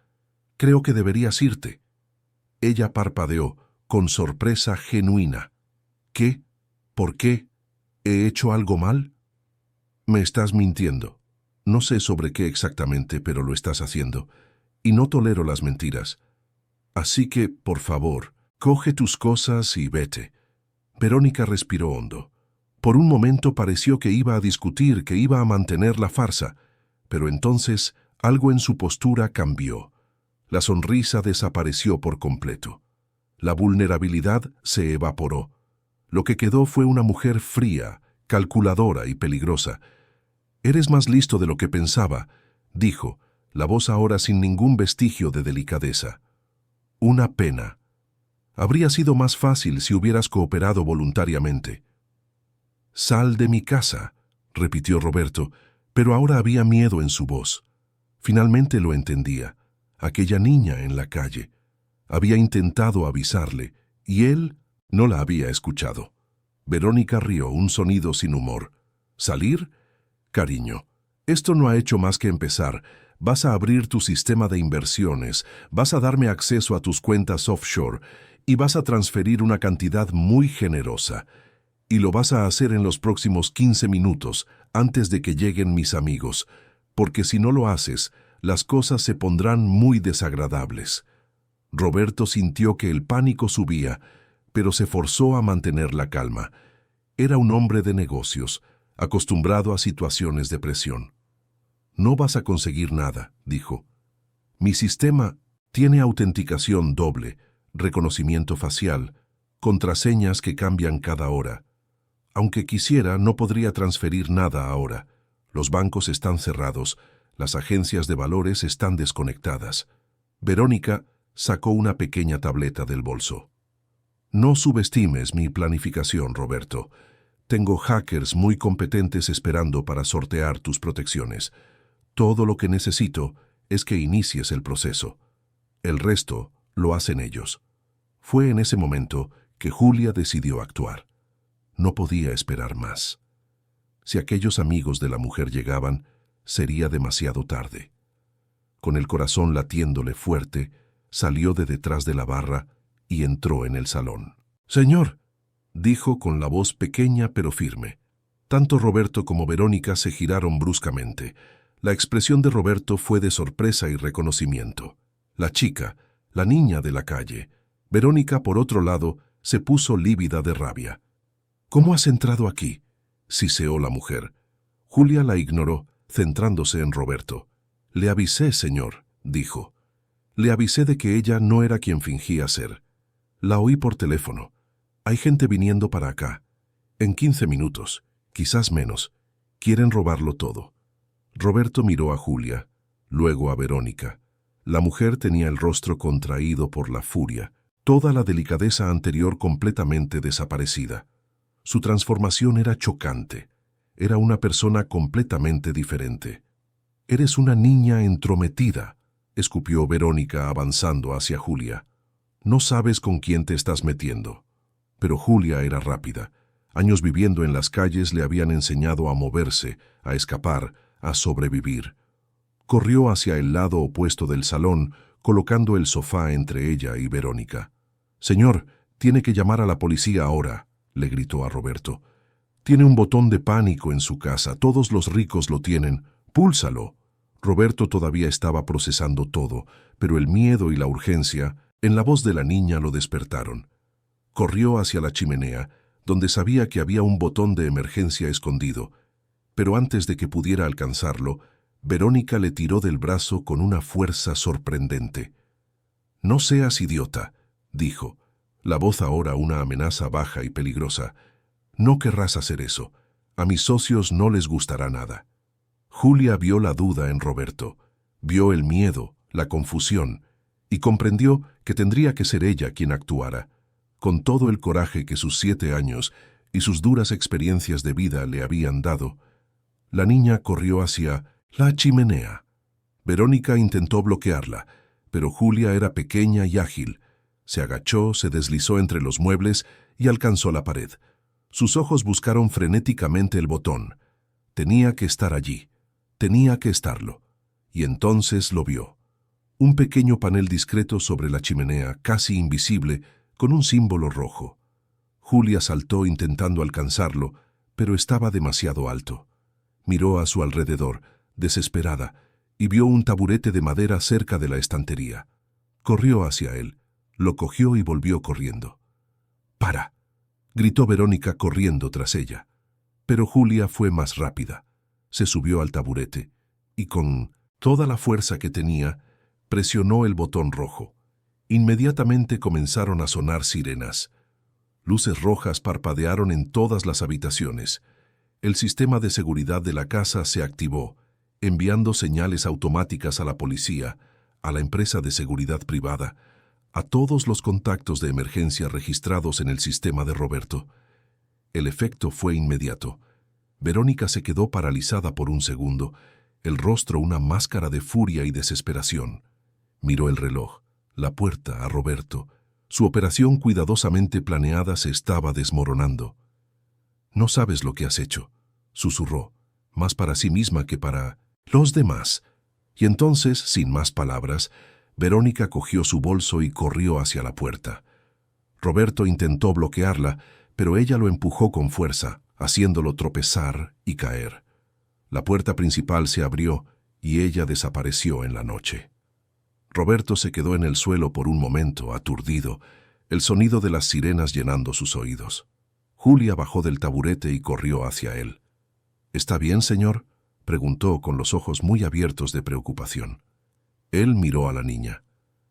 «creo que deberías irte». Ella parpadeó, con sorpresa genuina. «¿Qué? ¿Por qué? ¿He hecho algo mal?» «Me estás mintiendo. No sé sobre qué exactamente, pero lo estás haciendo. Y no tolero las mentiras. Así que, por favor, coge tus cosas y vete». Verónica respiró hondo. Por un momento pareció que iba a discutir, que iba a mantener la farsa, pero entonces algo en su postura cambió. La sonrisa desapareció por completo. La vulnerabilidad se evaporó. Lo que quedó fue una mujer fría, calculadora y peligrosa. «Eres más listo de lo que pensaba», dijo, la voz ahora sin ningún vestigio de delicadeza. «Una pena. Habría sido más fácil si hubieras cooperado voluntariamente». «Sal de mi casa», repitió Roberto, pero ahora había miedo en su voz. Finalmente lo entendía. Aquella niña en la calle. Había intentado avisarle, y él no la había escuchado. Verónica rió, un sonido sin humor. «¿Salir? Cariño, esto no ha hecho más que empezar. Vas a abrir tu sistema de inversiones, vas a darme acceso a tus cuentas offshore y vas a transferir una cantidad muy generosa. Y lo vas a hacer en los próximos 15 minutos, antes de que lleguen mis amigos, porque si no lo haces, las cosas se pondrán muy desagradables». Roberto sintió que el pánico subía, pero se forzó a mantener la calma. Era un hombre de negocios, acostumbrado a situaciones de presión. «No vas a conseguir nada», dijo. «Mi sistema tiene autenticación doble, reconocimiento facial, contraseñas que cambian cada hora. Aunque quisiera, no podría transferir nada ahora. Los bancos están cerrados, las agencias de valores están desconectadas». Verónica sacó una pequeña tableta del bolso. «No subestimes mi planificación, Roberto. Tengo hackers muy competentes esperando para sortear tus protecciones. Todo lo que necesito es que inicies el proceso. El resto lo hacen ellos». Fue en ese momento que Julia decidió actuar. No podía esperar más. Si aquellos amigos de la mujer llegaban, sería demasiado tarde. Con el corazón latiéndole fuerte, salió de detrás de la barra y entró en el salón. «Señor», dijo con la voz pequeña pero firme. Tanto Roberto como Verónica se giraron bruscamente. La expresión de Roberto fue de sorpresa y reconocimiento. La chica, la niña de la calle. Verónica, por otro lado, se puso lívida de rabia. «¿Cómo has entrado aquí?», siseó la mujer. Julia la ignoró, centrándose en Roberto. «Le avisé, señor», dijo. «Le avisé de que ella no era quien fingía ser. La oí por teléfono. Hay gente viniendo para acá. En 15 minutos, quizás menos. Quieren robarlo todo». Roberto miró a Julia, luego a Verónica. La mujer tenía el rostro contraído por la furia, toda la delicadeza anterior completamente desaparecida. Su transformación era chocante. Era una persona completamente diferente. «Eres una niña entrometida», escupió Verónica avanzando hacia Julia. «No sabes con quién te estás metiendo». Pero Julia era rápida. Años viviendo en las calles le habían enseñado a moverse, a escapar, a sobrevivir. Corrió hacia el lado opuesto del salón, colocando el sofá entre ella y Verónica. «Señor, tiene que llamar a la policía ahora», le gritó a Roberto. «Tiene un botón de pánico en su casa, todos los ricos lo tienen. ¡Púlsalo!». Roberto todavía estaba procesando todo, pero el miedo y la urgencia en la voz de la niña lo despertaron. Corrió hacia la chimenea, donde sabía que había un botón de emergencia escondido, pero antes de que pudiera alcanzarlo, Verónica le tiró del brazo con una fuerza sorprendente. «No seas idiota», dijo, la voz ahora una amenaza baja y peligrosa. «No querrás hacer eso. A mis socios no les gustará nada». Julia vio la duda en Roberto, vio el miedo, la confusión, y comprendió que tendría que ser ella quien actuara. Con todo el coraje que sus 7 años y sus duras experiencias de vida le habían dado, la niña corrió hacia la chimenea. Verónica intentó bloquearla, pero Julia era pequeña y ágil. Se agachó, se deslizó entre los muebles y alcanzó la pared. Sus ojos buscaron frenéticamente el botón. Tenía que estar allí. Tenía que estarlo. Y entonces lo vio. Un pequeño panel discreto sobre la chimenea, casi invisible, con un símbolo rojo. Julia saltó intentando alcanzarlo, pero estaba demasiado alto. Miró a su alrededor, desesperada, y vio un taburete de madera cerca de la estantería. Corrió hacia él, lo cogió y volvió corriendo. «¡Para!», gritó Verónica corriendo tras ella. Pero Julia fue más rápida. Se subió al taburete y con toda la fuerza que tenía, presionó el botón rojo. Inmediatamente comenzaron a sonar sirenas. Luces rojas parpadearon en todas las habitaciones. El sistema de seguridad de la casa se activó, enviando señales automáticas a la policía, a la empresa de seguridad privada, a todos los contactos de emergencia registrados en el sistema de Roberto. El efecto fue inmediato. Verónica se quedó paralizada por un segundo, el rostro una máscara de furia y desesperación. Miró el reloj, la puerta, a Roberto. Su operación cuidadosamente planeada se estaba desmoronando. «No sabes lo que has hecho», susurró, más para sí misma que para los demás. Y entonces, sin más palabras, Verónica cogió su bolso y corrió hacia la puerta. Roberto intentó bloquearla, pero ella lo empujó con fuerza, haciéndolo tropezar y caer. La puerta principal se abrió y ella desapareció en la noche. Roberto se quedó en el suelo por un momento, aturdido, el sonido de las sirenas llenando sus oídos. Julia bajó del taburete y corrió hacia él. «¿Está bien, señor?», preguntó con los ojos muy abiertos de preocupación. Él miró a la niña.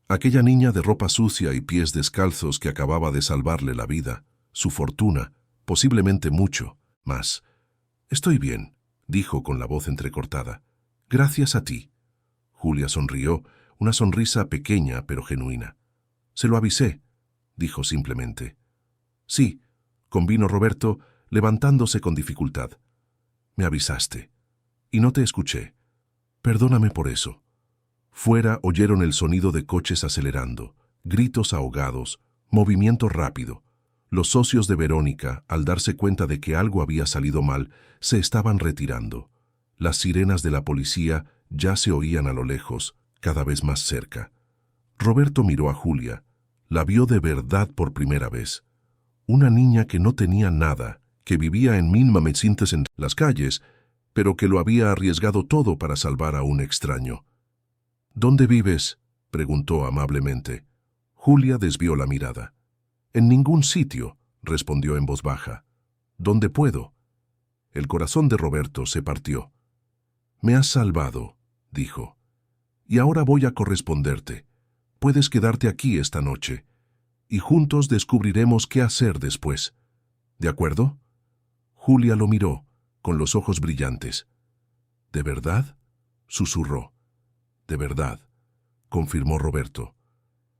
Aquella niña de ropa sucia y pies descalzos que acababa de salvarle la vida, su fortuna, posiblemente mucho más. «Estoy bien», dijo con la voz entrecortada. «Gracias a ti». Julia sonrió, una sonrisa pequeña pero genuina. «Se lo avisé», dijo simplemente. «Sí», convino Roberto, levantándose con dificultad. «Me avisaste. Y no te escuché. Perdóname por eso». Fuera oyeron el sonido de coches acelerando, gritos ahogados, movimiento rápido. Los socios de Verónica, al darse cuenta de que algo había salido mal, se estaban retirando. Las sirenas de la policía ya se oían a lo lejos, cada vez más cerca. Roberto miró a Julia. La vio de verdad por primera vez. Una niña que no tenía nada, que vivía en mil mamecintes en las calles, pero que lo había arriesgado todo para salvar a un extraño. «¿Dónde vives?», preguntó amablemente. Julia desvió la mirada. «En ningún sitio», respondió en voz baja. «¿Dónde puedo?». El corazón de Roberto se partió. «Me has salvado», dijo. «Y ahora voy a corresponderte. Puedes quedarte aquí esta noche, y juntos descubriremos qué hacer después. ¿De acuerdo?». Julia lo miró, con los ojos brillantes. «¿De verdad?», susurró. «De verdad», confirmó Roberto.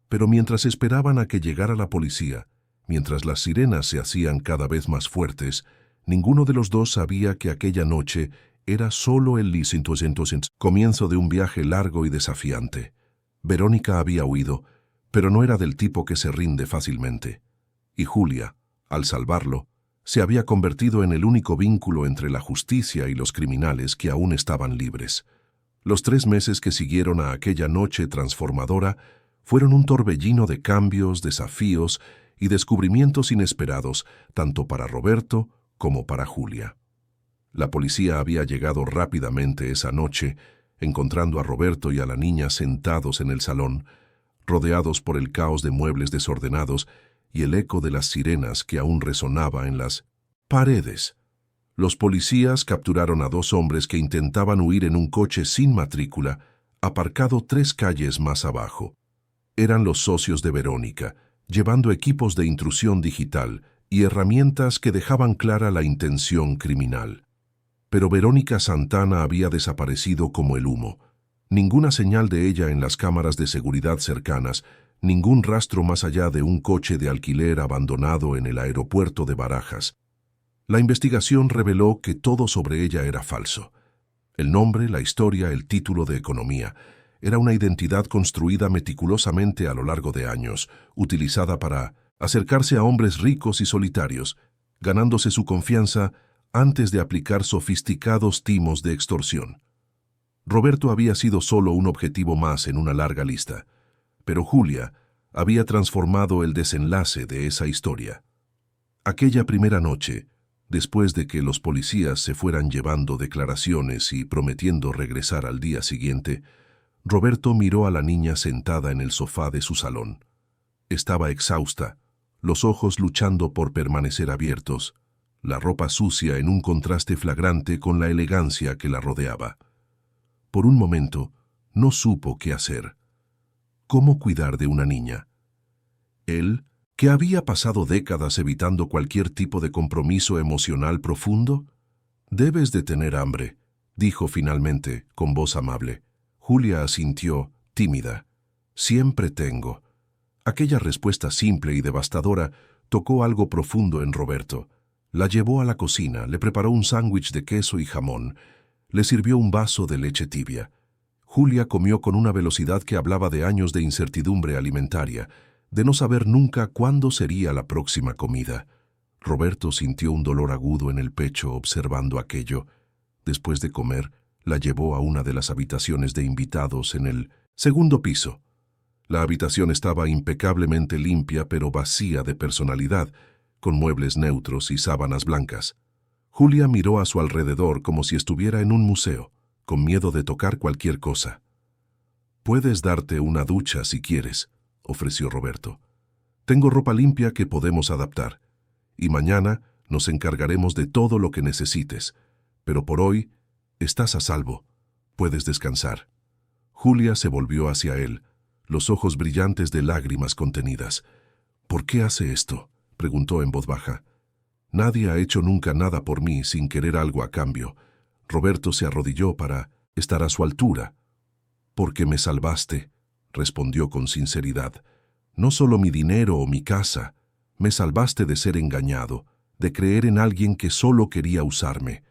Pero mientras esperaban a que llegara la policía, mientras las sirenas se hacían cada vez más fuertes, ninguno de los dos sabía que aquella noche era solo el comienzo de un viaje largo y desafiante. Verónica había huido, pero no era del tipo que se rinde fácilmente. Y Julia, al salvarlo, se había convertido en el único vínculo entre la justicia y los criminales que aún estaban libres. Los 3 meses que siguieron a aquella noche transformadora Fueron un torbellino de cambios, desafíos y descubrimientos inesperados, tanto para Roberto como para Julia. La policía había llegado rápidamente esa noche, encontrando a Roberto y a la niña sentados en el salón, rodeados por el caos de muebles desordenados y el eco de las sirenas que aún resonaba en las paredes. Los policías capturaron a 2 hombres que intentaban huir en un coche sin matrícula, aparcado 3 calles más abajo. Eran los socios de Verónica, llevando equipos de intrusión digital y herramientas que dejaban clara la intención criminal. Pero Verónica Santana había desaparecido como el humo. Ninguna señal de ella en las cámaras de seguridad cercanas, ningún rastro más allá de un coche de alquiler abandonado en el aeropuerto de Barajas. La investigación reveló que todo sobre ella era falso. El nombre, la historia, el título de economía. Era una identidad construida meticulosamente a lo largo de años, utilizada para acercarse a hombres ricos y solitarios, ganándose su confianza antes de aplicar sofisticados timos de extorsión. Roberto había sido solo un objetivo más en una larga lista, pero Julia había transformado el desenlace de esa historia. Aquella primera noche, después de que los policías se fueran llevando declaraciones y prometiendo regresar al día siguiente, Roberto miró a la niña sentada en el sofá de su salón. Estaba exhausta, los ojos luchando por permanecer abiertos, la ropa sucia en un contraste flagrante con la elegancia que la rodeaba. Por un momento, no supo qué hacer. ¿Cómo cuidar de una niña? Él, que había pasado décadas evitando cualquier tipo de compromiso emocional profundo. «Debes de tener hambre», dijo finalmente, con voz amable. Julia asintió, tímida. «Siempre tengo». Aquella respuesta simple y devastadora tocó algo profundo en Roberto. La llevó a la cocina, le preparó un sándwich de queso y jamón, le sirvió un vaso de leche tibia. Julia comió con una velocidad que hablaba de años de incertidumbre alimentaria, de no saber nunca cuándo sería la próxima comida. Roberto sintió un dolor agudo en el pecho observando aquello. Después de comer, la llevó a una de las habitaciones de invitados en el segundo piso. La habitación estaba impecablemente limpia pero vacía de personalidad, con muebles neutros y sábanas blancas. Julia miró a su alrededor como si estuviera en un museo, con miedo de tocar cualquier cosa. «Puedes darte una ducha si quieres», ofreció Roberto. «Tengo ropa limpia que podemos adaptar, y mañana nos encargaremos de todo lo que necesites, pero por hoy estás a salvo. Puedes descansar». Julia se volvió hacia él, los ojos brillantes de lágrimas contenidas. «¿Por qué hace esto?», preguntó en voz baja. «Nadie ha hecho nunca nada por mí sin querer algo a cambio». Roberto se arrodilló para estar a su altura. «Porque me salvaste», respondió con sinceridad. «No solo mi dinero o mi casa, me salvaste de ser engañado, de creer en alguien que solo quería usarme.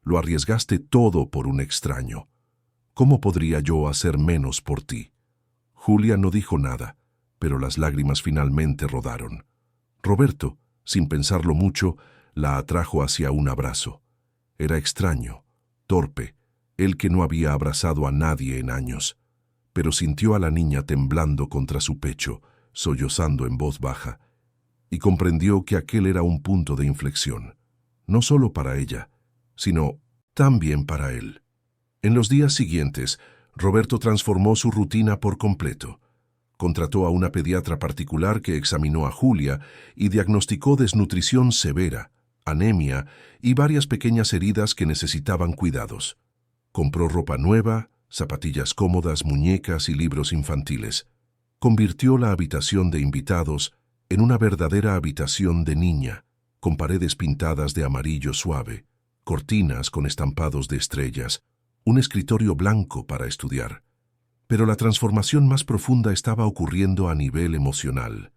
Lo arriesgaste todo por un extraño. ¿Cómo podría yo hacer menos por ti?». Julia no dijo nada, pero las lágrimas finalmente rodaron. Roberto, sin pensarlo mucho, la atrajo hacia un abrazo. Era extraño, torpe, él que no había abrazado a nadie en años, pero sintió a la niña temblando contra su pecho, sollozando en voz baja, y comprendió que aquel era un punto de inflexión, no solo para ella, sino también para él. En los días siguientes, Roberto transformó su rutina por completo. Contrató a una pediatra particular que examinó a Julia y diagnosticó desnutrición severa, anemia y varias pequeñas heridas que necesitaban cuidados. Compró ropa nueva, zapatillas cómodas, muñecas y libros infantiles. Convirtió la habitación de invitados en una verdadera habitación de niña, con paredes pintadas de amarillo suave, cortinas con estampados de estrellas, un escritorio blanco para estudiar. Pero la transformación más profunda estaba ocurriendo a nivel emocional.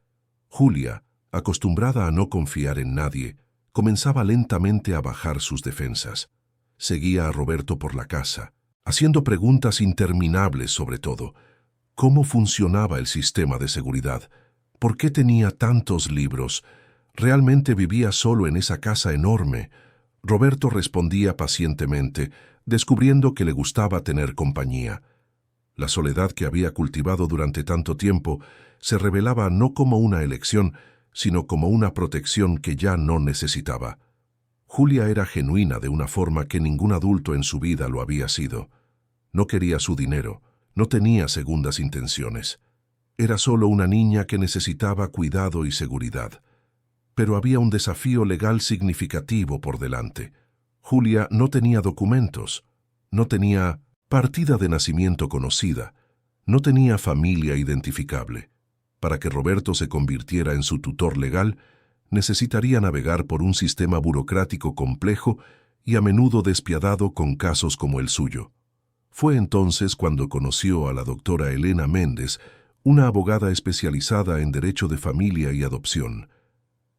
Julia, acostumbrada a no confiar en nadie, comenzaba lentamente a bajar sus defensas. Seguía a Roberto por la casa, haciendo preguntas interminables sobre todo. ¿Cómo funcionaba el sistema de seguridad? ¿Por qué tenía tantos libros? ¿Realmente vivía solo en esa casa enorme? Roberto respondía pacientemente, descubriendo que le gustaba tener compañía. La soledad que había cultivado durante tanto tiempo se revelaba no como una elección, sino como una protección que ya no necesitaba. Julia era genuina de una forma que ningún adulto en su vida lo había sido. No quería su dinero, no tenía segundas intenciones. Era solo una niña que necesitaba cuidado y seguridad. Pero había un desafío legal significativo por delante. Julia no tenía documentos, no tenía partida de nacimiento conocida, no tenía familia identificable. Para que Roberto se convirtiera en su tutor legal, necesitaría navegar por un sistema burocrático complejo y a menudo despiadado con casos como el suyo. Fue entonces cuando conoció a la doctora Elena Méndez, una abogada especializada en derecho de familia y adopción.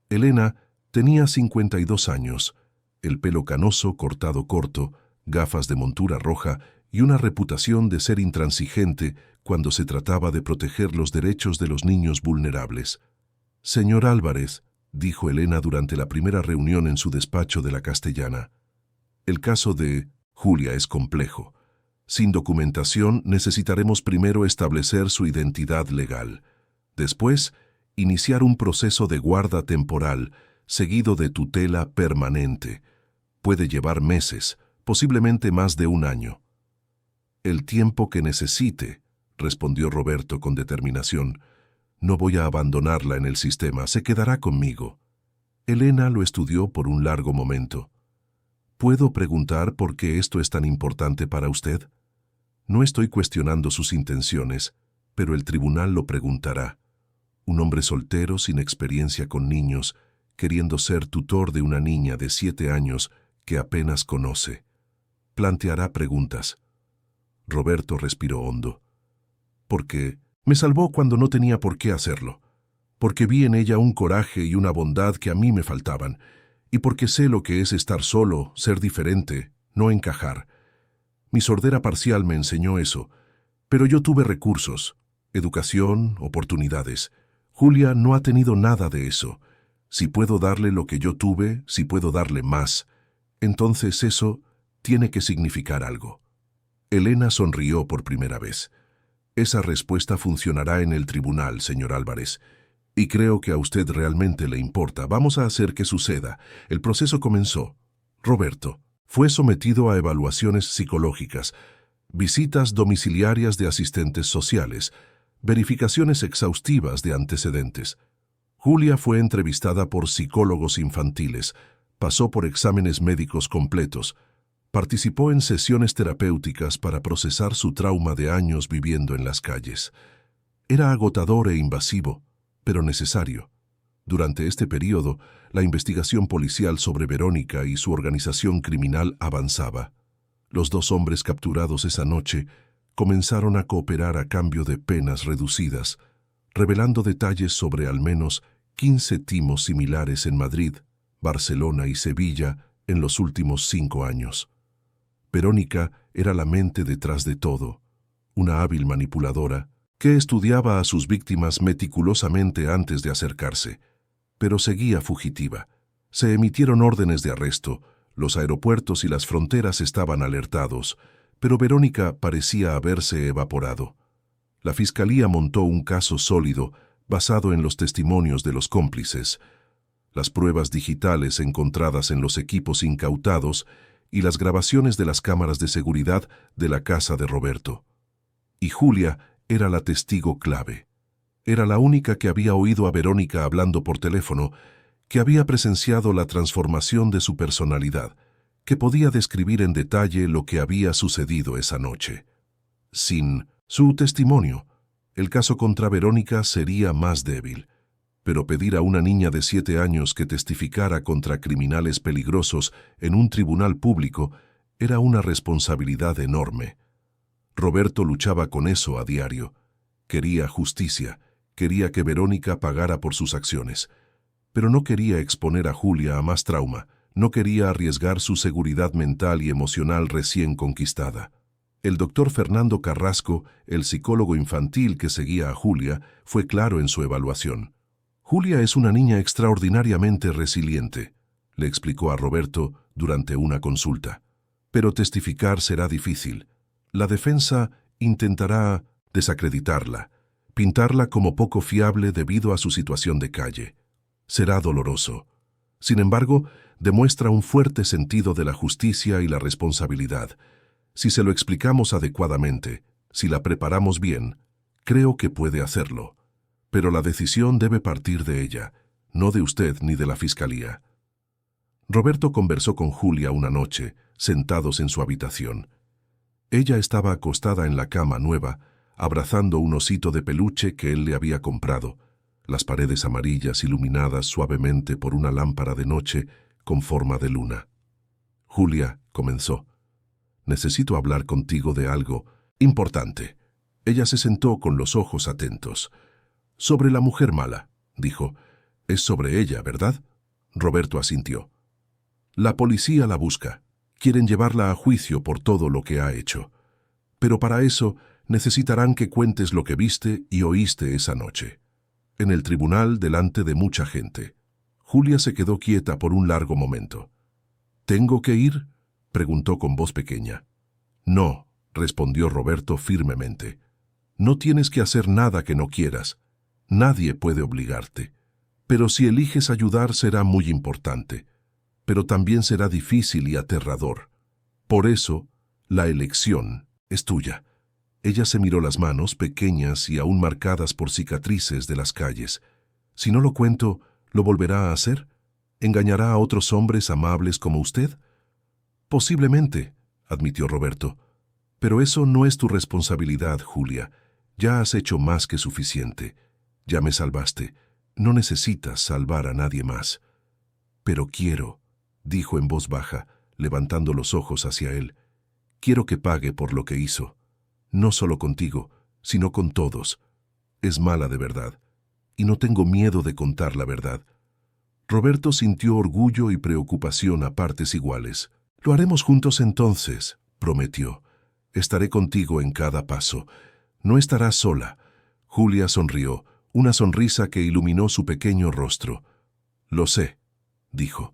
Elena tenía 52 años, el pelo canoso cortado corto, gafas de montura roja y una reputación de ser intransigente cuando se trataba de proteger los derechos de los niños vulnerables. «Señor Álvarez», dijo Elena durante la primera reunión en su despacho de la Castellana, «el caso de Julia es complejo. Sin documentación necesitaremos primero establecer su identidad legal. Después, iniciar un proceso de guarda temporal, seguido de tutela permanente. Puede llevar meses, posiblemente más de un año». «El tiempo que necesite», respondió Roberto con determinación. «No voy a abandonarla en el sistema, se quedará conmigo». Elena lo estudió por un largo momento. «¿Puedo preguntar por qué esto es tan importante para usted? No estoy cuestionando sus intenciones, pero el tribunal lo preguntará. Un hombre soltero sin experiencia con niños, queriendo ser tutor de una niña de 7 años que apenas conoce. Planteará preguntas». Roberto respiró hondo. «Porque me salvó cuando no tenía por qué hacerlo. Porque vi en ella un coraje y una bondad que a mí me faltaban. Y porque sé lo que es estar solo, ser diferente, no encajar. Mi sordera parcial me enseñó eso. Pero yo tuve recursos, educación, oportunidades. Julia no ha tenido nada de eso. Si puedo darle lo que yo tuve, si puedo darle más, entonces eso tiene que significar algo». Elena sonrió por primera vez. «Esa respuesta funcionará en el tribunal, señor Álvarez. Y creo que a usted realmente le importa. Vamos a hacer que suceda». El proceso comenzó. Roberto fue sometido a evaluaciones psicológicas, visitas domiciliarias de asistentes sociales, verificaciones exhaustivas de antecedentes. Julia fue entrevistada por psicólogos infantiles, pasó por exámenes médicos completos, participó en sesiones terapéuticas para procesar su trauma de años viviendo en las calles. Era agotador e invasivo, pero necesario. Durante este periodo, la investigación policial sobre Verónica y su organización criminal avanzaba. Los 2 hombres capturados esa noche comenzaron a cooperar a cambio de penas reducidas, revelando detalles sobre al menos 15 timos similares en Madrid, Barcelona y Sevilla en los últimos 5 años. Verónica era la mente detrás de todo, una hábil manipuladora que estudiaba a sus víctimas meticulosamente antes de acercarse, pero seguía fugitiva. Se emitieron órdenes de arresto, los aeropuertos y las fronteras estaban alertados, pero Verónica parecía haberse evaporado. La fiscalía montó un caso sólido basado en los testimonios de los cómplices, las pruebas digitales encontradas en los equipos incautados y las grabaciones de las cámaras de seguridad de la casa de Roberto. Y Julia era la testigo clave. Era la única que había oído a Verónica hablando por teléfono, que había presenciado la transformación de su personalidad, que podía describir en detalle lo que había sucedido esa noche. Sin su testimonio, el caso contra Verónica sería más débil. Pero pedir a una niña de 7 años que testificara contra criminales peligrosos en un tribunal público era una responsabilidad enorme. Roberto luchaba con eso a diario. Quería justicia, quería que Verónica pagara por sus acciones. Pero no quería exponer a Julia a más trauma, no quería arriesgar su seguridad mental y emocional recién conquistada. El doctor Fernando Carrasco, el psicólogo infantil que seguía a Julia, fue claro en su evaluación. «Julia es una niña extraordinariamente resiliente», le explicó a Roberto durante una consulta. «Pero testificar será difícil. La defensa Intentará desacreditarla, pintarla como poco fiable debido a su situación de calle. Será doloroso. Sin embargo, demuestra un fuerte sentido de la justicia y la responsabilidad. Si se lo explicamos adecuadamente, si la preparamos bien, creo que puede hacerlo. Pero la decisión debe partir de ella, no de usted ni de la fiscalía. Roberto conversó con Julia una noche, sentados en su habitación. Ella estaba acostada en la cama nueva, abrazando un osito de peluche que él le había comprado, las paredes amarillas iluminadas suavemente por una lámpara de noche con forma de luna. Julia comenzó. Necesito hablar contigo de algo importante. Ella se sentó con los ojos atentos. Sobre la mujer mala, dijo. Es sobre ella, ¿verdad? Roberto asintió. La policía la busca. Quieren llevarla a juicio por todo lo que ha hecho. Pero para eso necesitarán que cuentes lo que viste y oíste esa noche. En el tribunal, delante de mucha gente. Julia se quedó quieta por un largo momento. ¿Tengo que ir?, preguntó con voz pequeña. No, respondió Roberto firmemente. No tienes que hacer nada que no quieras. Nadie puede obligarte. Pero si eliges ayudar será muy importante. Pero también será difícil y aterrador. Por eso, la elección es tuya. Ella se miró las manos, pequeñas y aún marcadas por cicatrices de las calles. Si no lo cuento, ¿lo volverá a hacer? ¿Engañará a otros hombres amables como usted? Posiblemente, admitió Roberto. Pero eso no es tu responsabilidad, Julia. Ya has hecho más que suficiente. Ya me salvaste. No necesitas salvar a nadie más. Pero quiero, dijo en voz baja, levantando los ojos hacia él. Quiero que pague por lo que hizo. No solo contigo, sino con todos. Es mala de verdad. Y no tengo miedo de contar la verdad. Roberto sintió orgullo y preocupación a partes iguales. Lo haremos juntos entonces, prometió. Estaré contigo en cada paso. No estarás sola. Julia sonrió, una sonrisa que iluminó su pequeño rostro. Lo sé, dijo.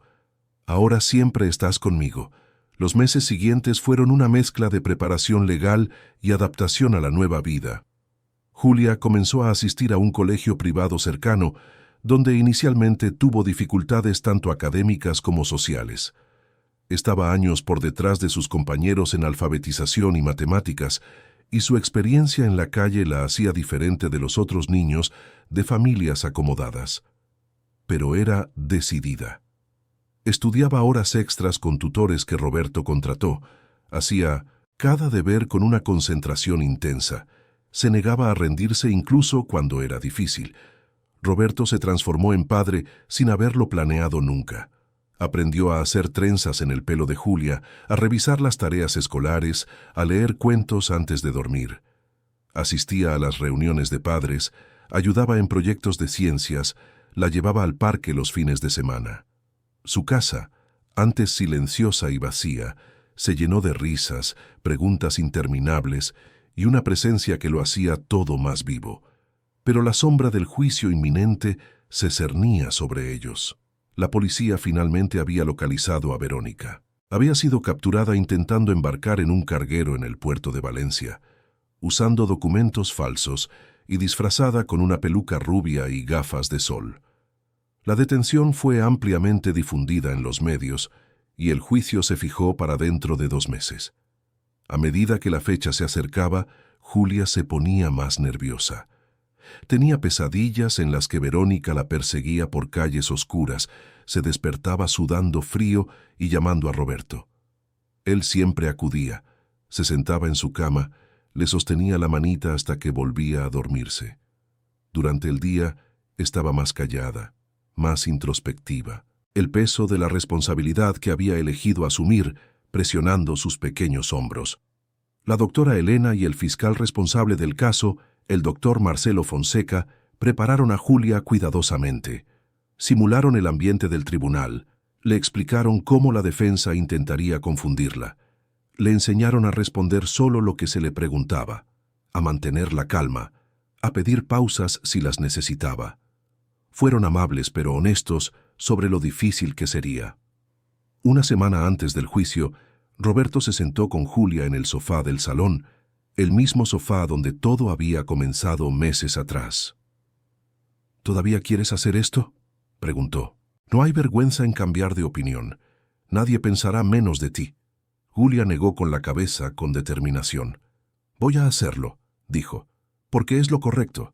Ahora siempre estás conmigo. Los meses siguientes fueron una mezcla de preparación legal y adaptación a la nueva vida. Julia comenzó a asistir a un colegio privado cercano, donde inicialmente tuvo dificultades tanto académicas como sociales. Estaba años por detrás de sus compañeros en alfabetización y matemáticas, y su experiencia en la calle la hacía diferente de los otros niños de familias acomodadas. Pero era decidida. Estudiaba horas extras con tutores que Roberto contrató, hacía cada deber con una concentración intensa, se negaba a rendirse incluso cuando era difícil. Roberto se transformó en padre sin haberlo planeado nunca. Aprendió a hacer trenzas en el pelo de Julia, a revisar las tareas escolares, a leer cuentos antes de dormir. Asistía a las reuniones de padres, ayudaba en proyectos de ciencias, la llevaba al parque los fines de semana. Su casa, antes silenciosa y vacía, se llenó de risas, preguntas interminables y una presencia que lo hacía todo más vivo. Pero la sombra del juicio inminente se cernía sobre ellos. La policía finalmente había localizado a Verónica. Había sido capturada intentando embarcar en un carguero en el puerto de Valencia, usando documentos falsos y disfrazada con una peluca rubia y gafas de sol. La detención fue ampliamente difundida en los medios y el juicio se fijó para dentro de 2 meses. A medida que la fecha se acercaba, Julia se ponía más nerviosa. Tenía pesadillas en las que Verónica la perseguía por calles oscuras, se despertaba sudando frío y llamando a Roberto. Él siempre acudía, se sentaba en su cama, le sostenía la manita hasta que volvía a dormirse. Durante el día estaba más callada, más introspectiva, el peso de la responsabilidad que había elegido asumir presionando sus pequeños hombros. La doctora Elena y el fiscal responsable del caso, el doctor Marcelo Fonseca, prepararon a Julia cuidadosamente. Simularon el ambiente del tribunal, le explicaron cómo la defensa intentaría confundirla. Le enseñaron a responder solo lo que se le preguntaba, a mantener la calma, a pedir pausas si las necesitaba. Fueron amables pero honestos sobre lo difícil que sería. Una semana antes del juicio, Roberto se sentó con Julia en el sofá del salón el mismo sofá donde todo había comenzado meses atrás. ¿Todavía quieres hacer esto?, preguntó. No hay vergüenza en cambiar de opinión. Nadie pensará menos de ti. Julia negó con la cabeza con determinación. Voy a hacerlo, dijo, porque es lo correcto,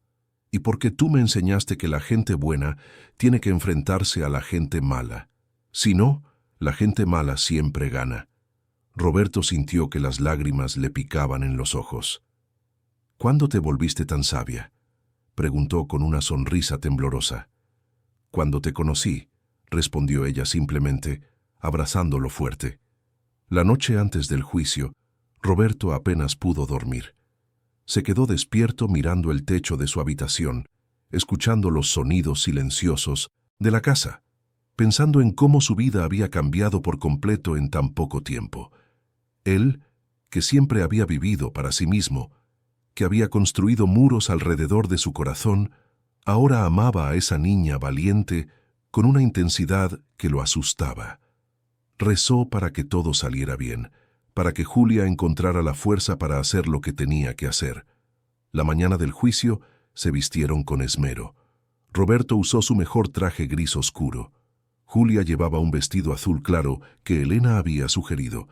y porque tú me enseñaste que la gente buena tiene que enfrentarse a la gente mala. Si no, la gente mala siempre gana. Roberto sintió que las lágrimas le picaban en los ojos. ¿Cuándo te volviste tan sabia?, preguntó con una sonrisa temblorosa. Cuando te conocí, respondió ella simplemente, abrazándolo fuerte. La noche antes del juicio, Roberto apenas pudo dormir. Se quedó despierto mirando el techo de su habitación, escuchando los sonidos silenciosos de la casa, pensando en cómo su vida había cambiado por completo en tan poco tiempo. Él, que siempre había vivido para sí mismo, que había construido muros alrededor de su corazón, ahora amaba a esa niña valiente con una intensidad que lo asustaba. Rezó para que todo saliera bien, para que Julia encontrara la fuerza para hacer lo que tenía que hacer. La mañana del juicio se vistieron con esmero. Roberto usó su mejor traje gris oscuro. Julia llevaba un vestido azul claro que Elena había sugerido,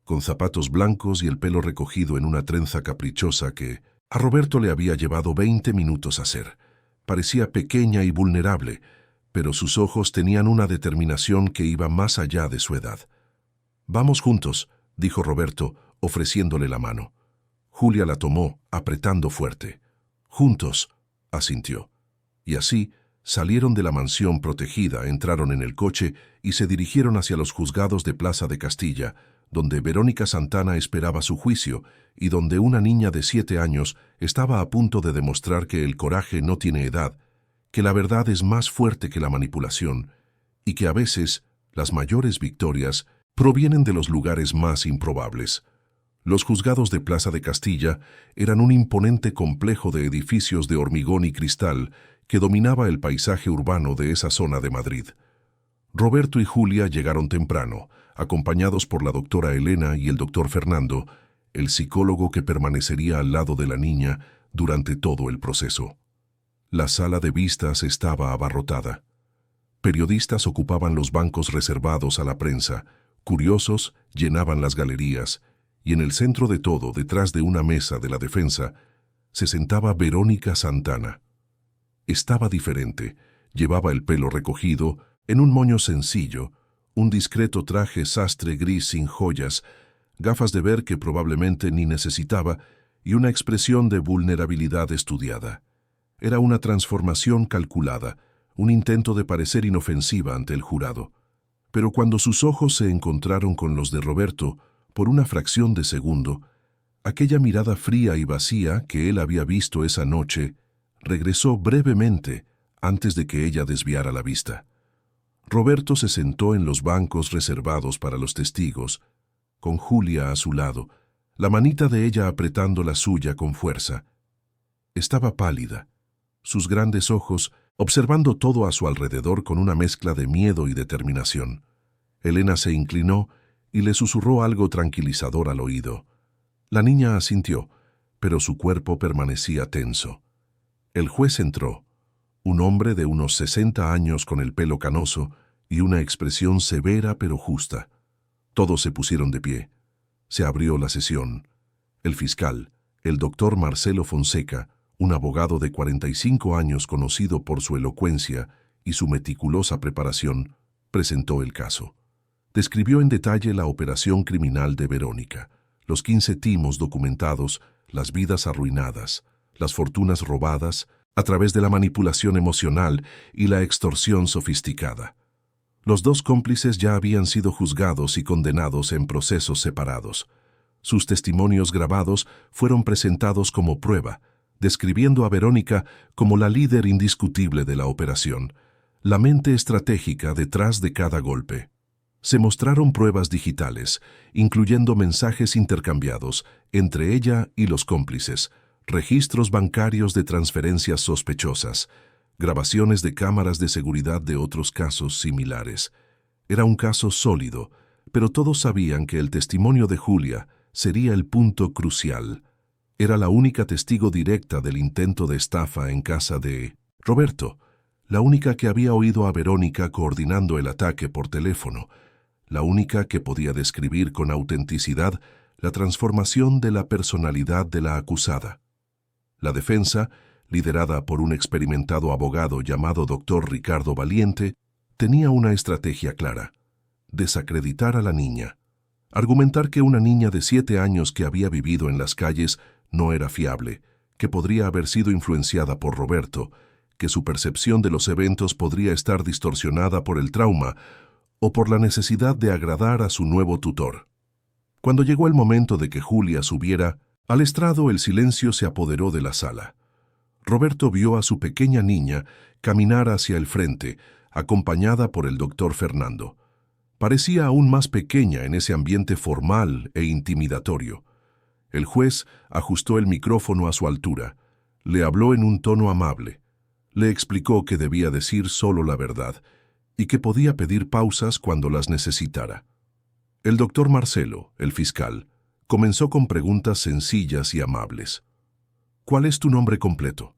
con zapatos blancos y el pelo recogido en una trenza caprichosa que a Roberto le había llevado 20 minutos hacer. Parecía pequeña y vulnerable, pero sus ojos tenían una determinación que iba más allá de su edad. «Vamos juntos», dijo Roberto, ofreciéndole la mano. Julia la tomó, apretando fuerte. «Juntos», asintió. Y así salieron de la mansión protegida, entraron en el coche y se dirigieron hacia los juzgados de Plaza de Castilla, donde Verónica Santana esperaba su juicio y donde una niña de 7 años estaba a punto de demostrar que el coraje no tiene edad, que la verdad es más fuerte que la manipulación y que a veces las mayores victorias provienen de los lugares más improbables. Los juzgados de Plaza de Castilla eran un imponente complejo de edificios de hormigón y cristal que dominaba el paisaje urbano de esa zona de Madrid. Roberto y Julia llegaron temprano, acompañados por la doctora Elena y el doctor Fernando, el psicólogo que permanecería al lado de la niña durante todo el proceso. La sala de vistas estaba abarrotada. Periodistas ocupaban los bancos reservados a la prensa, curiosos llenaban las galerías, y en el centro de todo, detrás de una mesa de la defensa, se sentaba Verónica Santana. Estaba diferente, llevaba el pelo recogido, en un moño sencillo, un discreto traje sastre gris sin joyas, gafas de ver que probablemente ni necesitaba y una expresión de vulnerabilidad estudiada. Era una transformación calculada, un intento de parecer inofensiva ante el jurado. Pero cuando sus ojos se encontraron con los de Roberto, por una fracción de segundo, aquella mirada fría y vacía que él había visto esa noche regresó brevemente antes de que ella desviara la vista. Roberto se sentó en los bancos reservados para los testigos, con Julia a su lado, la manita de ella apretando la suya con fuerza. Estaba pálida, sus grandes ojos observando todo a su alrededor con una mezcla de miedo y determinación. Elena se inclinó y le susurró algo tranquilizador al oído. La niña asintió, pero su cuerpo permanecía tenso. El juez entró, un hombre de unos 60 años con el pelo canoso y una expresión severa pero justa. Todos se pusieron de pie. Se abrió la sesión. El fiscal, el doctor Marcelo Fonseca, un abogado de 45 años conocido por su elocuencia y su meticulosa preparación, presentó el caso. Describió en detalle la operación criminal de Verónica, los 15 timos documentados, las vidas arruinadas, las fortunas robadas a través de la manipulación emocional y la extorsión sofisticada. Los 2 cómplices ya habían sido juzgados y condenados en procesos separados. Sus testimonios grabados fueron presentados como prueba, describiendo a Verónica como la líder indiscutible de la operación, la mente estratégica detrás de cada golpe. Se mostraron pruebas digitales, incluyendo mensajes intercambiados entre ella y los cómplices, registros bancarios de transferencias sospechosas, grabaciones de cámaras de seguridad de otros casos similares. Era un caso sólido, pero todos sabían que el testimonio de Julia sería el punto crucial. Era la única testigo directa del intento de estafa en casa de Roberto, la única que había oído a Verónica coordinando el ataque por teléfono, la única que podía describir con autenticidad la transformación de la personalidad de la acusada. La defensa, liderada por un experimentado abogado llamado Dr. Ricardo Valiente, tenía una estrategia clara: desacreditar a la niña, argumentar que una niña de 7 años que había vivido en las calles no era fiable, que podría haber sido influenciada por Roberto, que su percepción de los eventos podría estar distorsionada por el trauma o por la necesidad de agradar a su nuevo tutor. Cuando llegó el momento de que Julia subiera al estrado, el silencio se apoderó de la sala. Roberto vio a su pequeña niña caminar hacia el frente, acompañada por el doctor Fernando. Parecía aún más pequeña en ese ambiente formal e intimidatorio. El juez ajustó el micrófono a su altura, le habló en un tono amable, le explicó que debía decir solo la verdad y que podía pedir pausas cuando las necesitara. El doctor Marcelo, el fiscal, comenzó con preguntas sencillas y amables. ¿Cuál es tu nombre completo?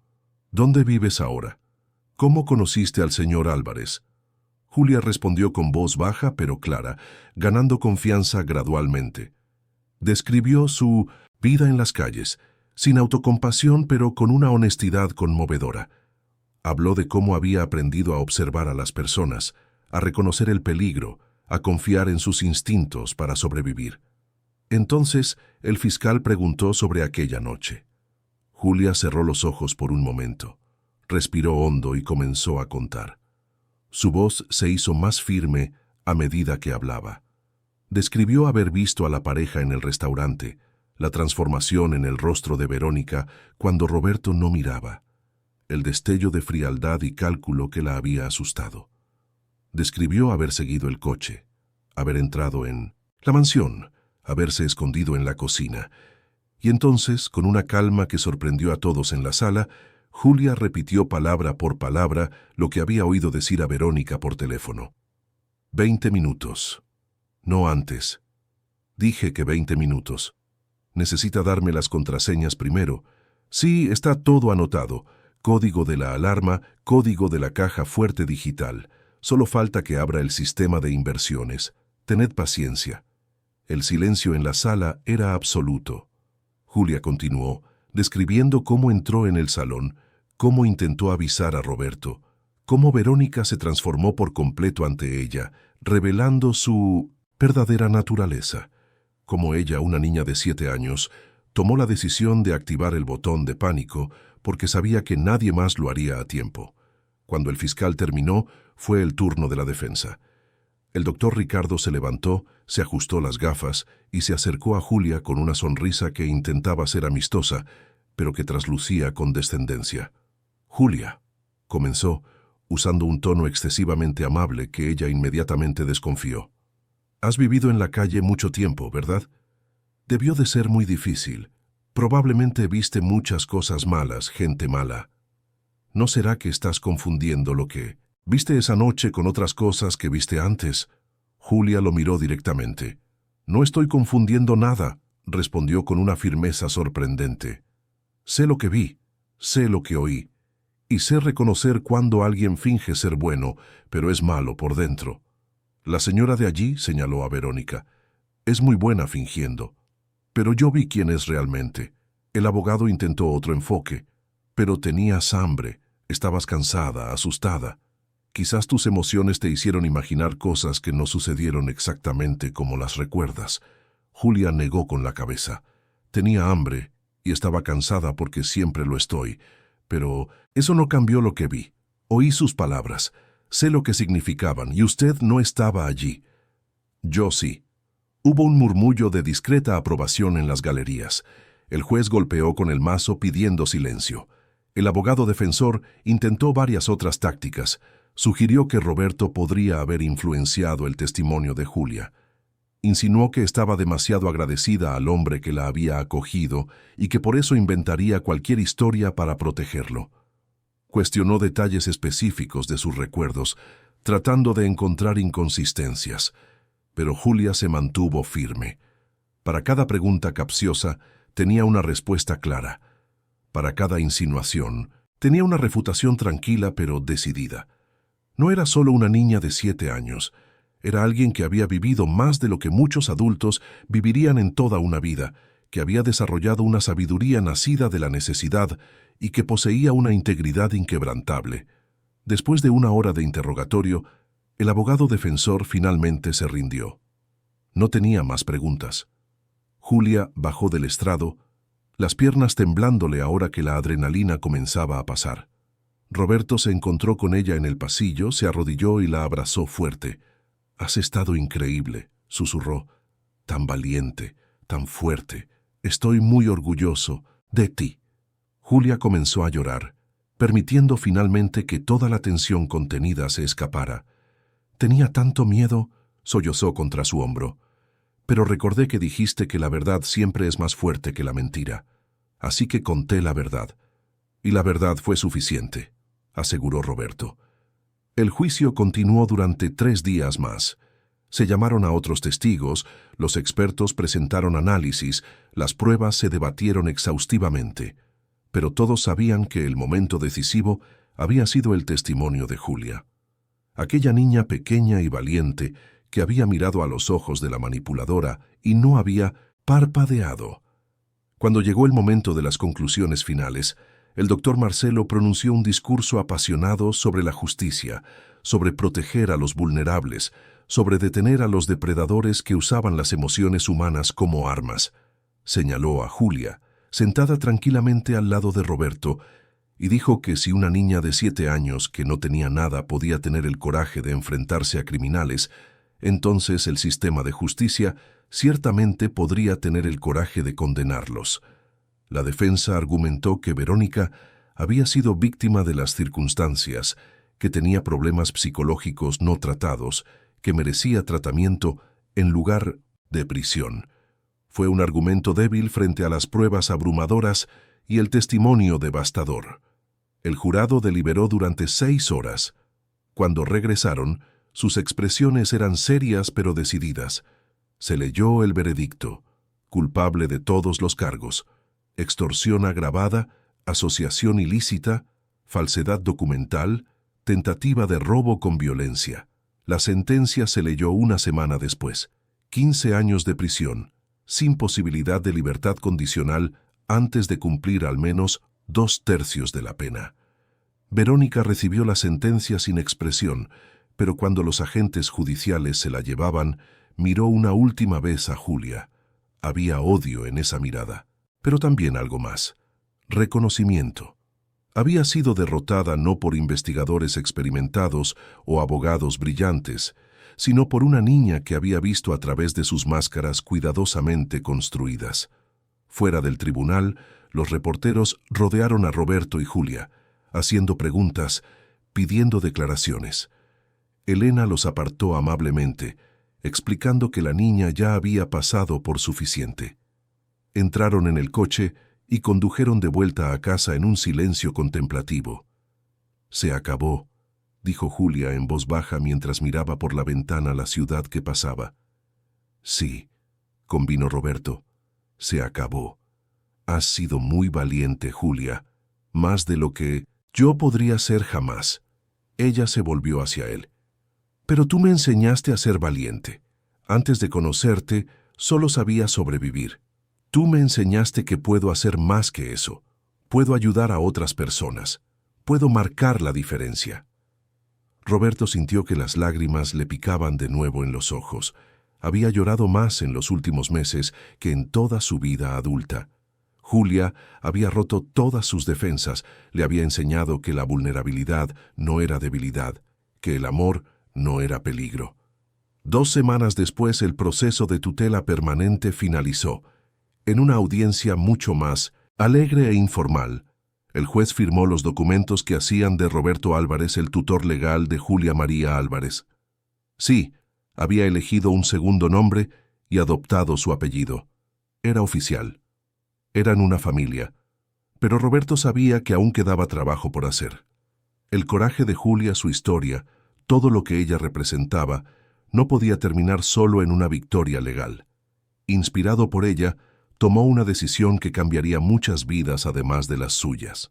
¿Dónde vives ahora? ¿Cómo conociste al señor Álvarez? Julia respondió con voz baja pero clara, ganando confianza gradualmente. Describió su vida en las calles, sin autocompasión pero con una honestidad conmovedora. Habló de cómo había aprendido a observar a las personas, a reconocer el peligro, a confiar en sus instintos para sobrevivir. Entonces, el fiscal preguntó sobre aquella noche. Julia cerró los ojos por un momento, respiró hondo y comenzó a contar. Su voz se hizo más firme a medida que hablaba. Describió haber visto a la pareja en el restaurante, la transformación en el rostro de Verónica cuando Roberto no miraba, el destello de frialdad y cálculo que la había asustado. Describió haber seguido el coche, haber entrado en la mansión, haberse escondido en la cocina. Y entonces, con una calma que sorprendió a todos en la sala, Julia repitió palabra por palabra lo que había oído decir a Verónica por teléfono. 20 minutos. No antes. Dije que 20 minutos. Necesita darme las contraseñas primero. Sí, está todo anotado. Código de la alarma, código de la caja fuerte digital. Solo falta que abra el sistema de inversiones. Tened paciencia. El silencio en la sala era absoluto. Julia continuó, describiendo cómo entró en el salón, cómo intentó avisar a Roberto, cómo Verónica se transformó por completo ante ella, revelando su verdadera naturaleza, cómo ella, una niña de 7 años, tomó la decisión de activar el botón de pánico porque sabía que nadie más lo haría a tiempo. Cuando el fiscal terminó, fue el turno de la defensa. El doctor Ricardo se levantó, se ajustó las gafas y se acercó a Julia con una sonrisa que intentaba ser amistosa, pero que traslucía condescendencia. «Julia», comenzó, usando un tono excesivamente amable que ella inmediatamente desconfió. «Has vivido en la calle mucho tiempo, ¿verdad? Debió de ser muy difícil. Probablemente viste muchas cosas malas, gente mala. ¿No será que estás confundiendo lo que viste esa noche con otras cosas que viste antes?» Julia lo miró directamente. «No estoy confundiendo nada», respondió con una firmeza sorprendente. «Sé lo que vi, sé lo que oí, y sé reconocer cuando alguien finge ser bueno, pero es malo por dentro. La señora de allí», señaló a Verónica, «es muy buena fingiendo. Pero yo vi quién es realmente». El abogado intentó otro enfoque. «Pero tenías hambre, estabas cansada, asustada. Quizás tus emociones te hicieron imaginar cosas que no sucedieron exactamente como las recuerdas». Julia negó con la cabeza. «Tenía hambre y estaba cansada porque siempre lo estoy, pero eso no cambió lo que vi. Oí sus palabras, sé lo que significaban y usted no estaba allí». «Yo sí». Hubo un murmullo de discreta aprobación en las galerías. El juez golpeó con el mazo pidiendo silencio. El abogado defensor intentó varias otras tácticas. Sugirió que Roberto podría haber influenciado el testimonio de Julia. Insinuó que estaba demasiado agradecida al hombre que la había acogido y que por eso inventaría cualquier historia para protegerlo. Cuestionó detalles específicos de sus recuerdos, tratando de encontrar inconsistencias, pero Julia se mantuvo firme. Para cada pregunta capciosa, tenía una respuesta clara. Para cada insinuación, tenía una refutación tranquila pero decidida. No era solo una niña de 7 años, era alguien que había vivido más de lo que muchos adultos vivirían en toda una vida, que había desarrollado una sabiduría nacida de la necesidad y que poseía una integridad inquebrantable. Después de una hora de interrogatorio, el abogado defensor finalmente se rindió. No tenía más preguntas. Julia bajó del estrado, las piernas temblándole ahora que la adrenalina comenzaba a pasar. Roberto se encontró con ella en el pasillo, se arrodilló y la abrazó fuerte. «Has estado increíble», susurró. «Tan valiente, tan fuerte. Estoy muy orgulloso de ti». Julia comenzó a llorar, permitiendo finalmente que toda la tensión contenida se escapara. «Tenía tanto miedo», sollozó contra su hombro. «Pero recordé que dijiste que la verdad siempre es más fuerte que la mentira. Así que conté la verdad. Y la verdad fue suficiente», aseguró Roberto. El juicio continuó durante 3 días más. Se llamaron a otros testigos, los expertos presentaron análisis, las pruebas se debatieron exhaustivamente. Pero todos sabían que el momento decisivo había sido el testimonio de Julia. Aquella niña pequeña y valiente que había mirado a los ojos de la manipuladora y no había parpadeado. Cuando llegó el momento de las conclusiones finales, el doctor Marcelo pronunció un discurso apasionado sobre la justicia, sobre proteger a los vulnerables, sobre detener a los depredadores que usaban las emociones humanas como armas. Señaló a Julia, sentada tranquilamente al lado de Roberto, y dijo que si una niña de 7 años que no tenía nada podía tener el coraje de enfrentarse a criminales, entonces el sistema de justicia ciertamente podría tener el coraje de condenarlos. La defensa argumentó que Verónica había sido víctima de las circunstancias, que tenía problemas psicológicos no tratados, que merecía tratamiento en lugar de prisión. Fue un argumento débil frente a las pruebas abrumadoras y el testimonio devastador. El jurado deliberó durante 6 horas. Cuando regresaron, sus expresiones eran serias pero decididas. Se leyó el veredicto: culpable de todos los cargos. Extorsión agravada, asociación ilícita, falsedad documental, tentativa de robo con violencia. La sentencia se leyó una semana después. 15 años de prisión, sin posibilidad de libertad condicional antes de cumplir al menos 2/3 de la pena. Verónica recibió la sentencia sin expresión, pero cuando los agentes judiciales se la llevaban, miró una última vez a Julia. Había odio en esa mirada. Pero también algo más: reconocimiento. Había sido derrotada no por investigadores experimentados o abogados brillantes, sino por una niña que había visto a través de sus máscaras cuidadosamente construidas. Fuera del tribunal, los reporteros rodearon a Roberto y Julia, haciendo preguntas, pidiendo declaraciones. Elena los apartó amablemente, explicando que la niña ya había pasado por suficiente. Entraron en el coche y condujeron de vuelta a casa en un silencio contemplativo. «Se acabó», dijo Julia en voz baja mientras miraba por la ventana la ciudad que pasaba. «Sí», convino Roberto, «se acabó. Has sido muy valiente, Julia, más de lo que yo podría ser jamás». Ella se volvió hacia él. «Pero tú me enseñaste a ser valiente. Antes de conocerte, solo sabía sobrevivir. Tú me enseñaste que puedo hacer más que eso. Puedo ayudar a otras personas. Puedo marcar la diferencia». Roberto sintió que las lágrimas le picaban de nuevo en los ojos. Había llorado más en los últimos meses que en toda su vida adulta. Julia había roto todas sus defensas, le había enseñado que la vulnerabilidad no era debilidad, que el amor no era peligro. 2 semanas después, el proceso de tutela permanente finalizó. En una audiencia mucho más alegre e informal, el juez firmó los documentos que hacían de Roberto Álvarez el tutor legal de Julia María Álvarez. Sí, había elegido un segundo nombre y adoptado su apellido. Era oficial. Eran una familia. Pero Roberto sabía que aún quedaba trabajo por hacer. El coraje de Julia, su historia, todo lo que ella representaba, no podía terminar solo en una victoria legal. Inspirado por ella, tomó una decisión que cambiaría muchas vidas además de las suyas.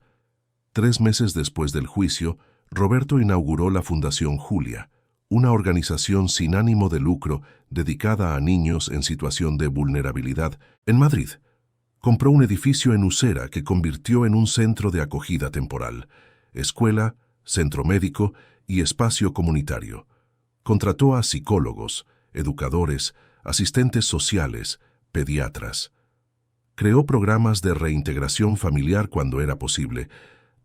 3 meses después del juicio, Roberto inauguró la Fundación Julia, una organización sin ánimo de lucro dedicada a niños en situación de vulnerabilidad en Madrid. Compró un edificio en Usera que convirtió en un centro de acogida temporal, escuela, centro médico y espacio comunitario. Contrató a psicólogos, educadores, asistentes sociales, pediatras. Creó programas de reintegración familiar cuando era posible,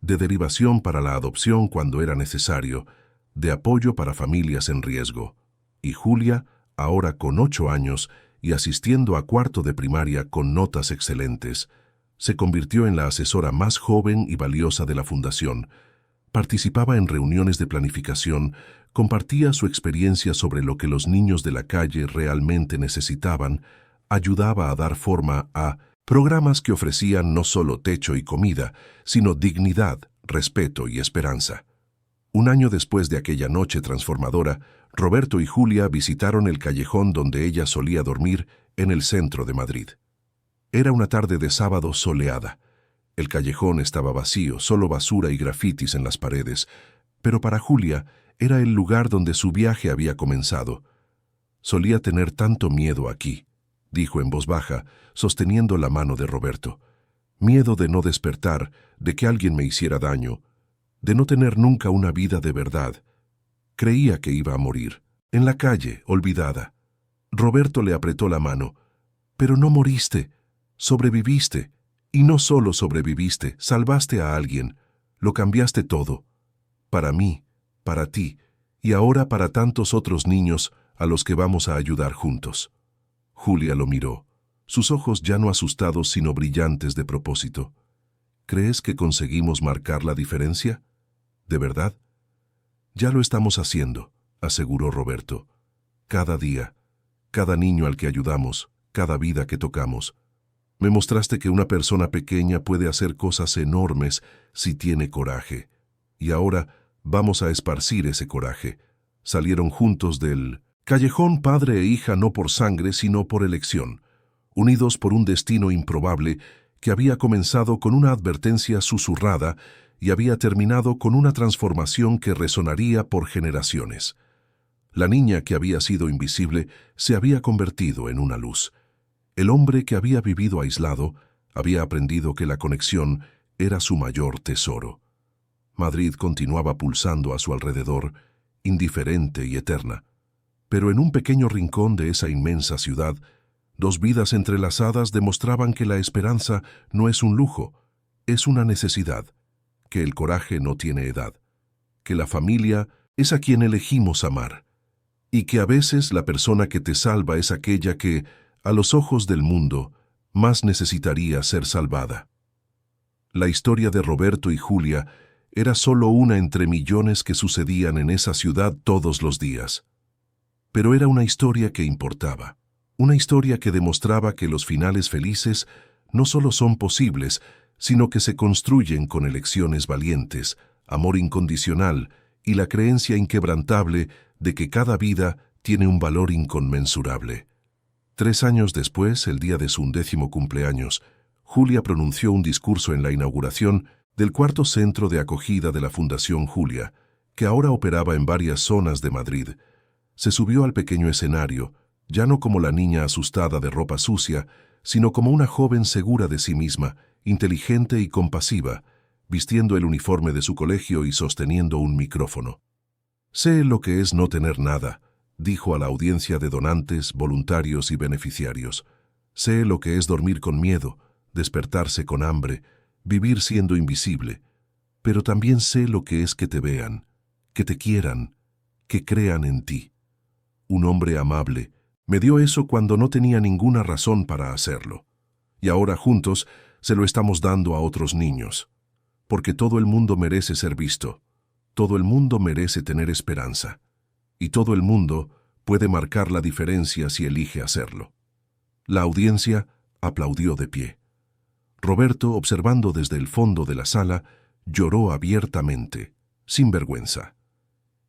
de derivación para la adopción cuando era necesario, de apoyo para familias en riesgo. Y Julia, ahora con 8 años y asistiendo a cuarto de primaria con notas excelentes, se convirtió en la asesora más joven y valiosa de la fundación. Participaba en reuniones de planificación, compartía su experiencia sobre lo que los niños de la calle realmente necesitaban, ayudaba a dar forma a programas que ofrecían no solo techo y comida, sino dignidad, respeto y esperanza. Un año después de aquella noche transformadora, Roberto y Julia visitaron el callejón donde ella solía dormir en el centro de Madrid. Era una tarde de sábado soleada. El callejón estaba vacío, solo basura y grafitis en las paredes, pero para Julia era el lugar donde su viaje había comenzado. Solía tener tanto miedo aquí, dijo en voz baja, sosteniendo la mano de Roberto. Miedo de no despertar, de que alguien me hiciera daño, de no tener nunca una vida de verdad. Creía que iba a morir, en la calle, olvidada. Roberto le apretó la mano. Pero no moriste, sobreviviste. Y no solo sobreviviste, salvaste a alguien, lo cambiaste todo. Para mí, para ti, y ahora para tantos otros niños a los que vamos a ayudar juntos. Julia lo miró, sus ojos ya no asustados sino brillantes de propósito. ¿Crees que conseguimos marcar la diferencia? ¿De verdad? Ya lo estamos haciendo, aseguró Roberto. Cada día, cada niño al que ayudamos, cada vida que tocamos. Me mostraste que una persona pequeña puede hacer cosas enormes si tiene coraje. Y ahora vamos a esparcir ese coraje. Salieron juntos del callejón padre e hija no por sangre sino por elección, unidos por un destino improbable que había comenzado con una advertencia susurrada y había terminado con una transformación que resonaría por generaciones. La niña que había sido invisible se había convertido en una luz. El hombre que había vivido aislado había aprendido que la conexión era su mayor tesoro. Madrid continuaba pulsando a su alrededor, indiferente y eterna. Pero en un pequeño rincón de esa inmensa ciudad, 2 vidas entrelazadas demostraban que la esperanza no es un lujo, es una necesidad, que el coraje no tiene edad, que la familia es a quien elegimos amar, y que a veces la persona que te salva es aquella que, a los ojos del mundo, más necesitaría ser salvada. La historia de Roberto y Julia era solo una entre millones que sucedían en esa ciudad todos los días. Pero era una historia que importaba, una historia que demostraba que los finales felices no solo son posibles, sino que se construyen con elecciones valientes, amor incondicional y la creencia inquebrantable de que cada vida tiene un valor inconmensurable. 3 años después, el día de su 11º cumpleaños, Julia pronunció un discurso en la inauguración del 4º centro de acogida de la Fundación Julia, que ahora operaba en varias zonas de Madrid. Se subió al pequeño escenario, ya no como la niña asustada de ropa sucia, sino como una joven segura de sí misma, inteligente y compasiva, vistiendo el uniforme de su colegio y sosteniendo un micrófono. Sé lo que es no tener nada, dijo a la audiencia de donantes, voluntarios y beneficiarios. Sé lo que es dormir con miedo, despertarse con hambre, vivir siendo invisible. Pero también sé lo que es que te vean, que te quieran, que crean en ti. Un hombre amable me dio eso cuando no tenía ninguna razón para hacerlo. Y ahora juntos se lo estamos dando a otros niños. Porque todo el mundo merece ser visto. Todo el mundo merece tener esperanza. Y todo el mundo puede marcar la diferencia si elige hacerlo. La audiencia aplaudió de pie. Roberto, observando desde el fondo de la sala, lloró abiertamente, sin vergüenza.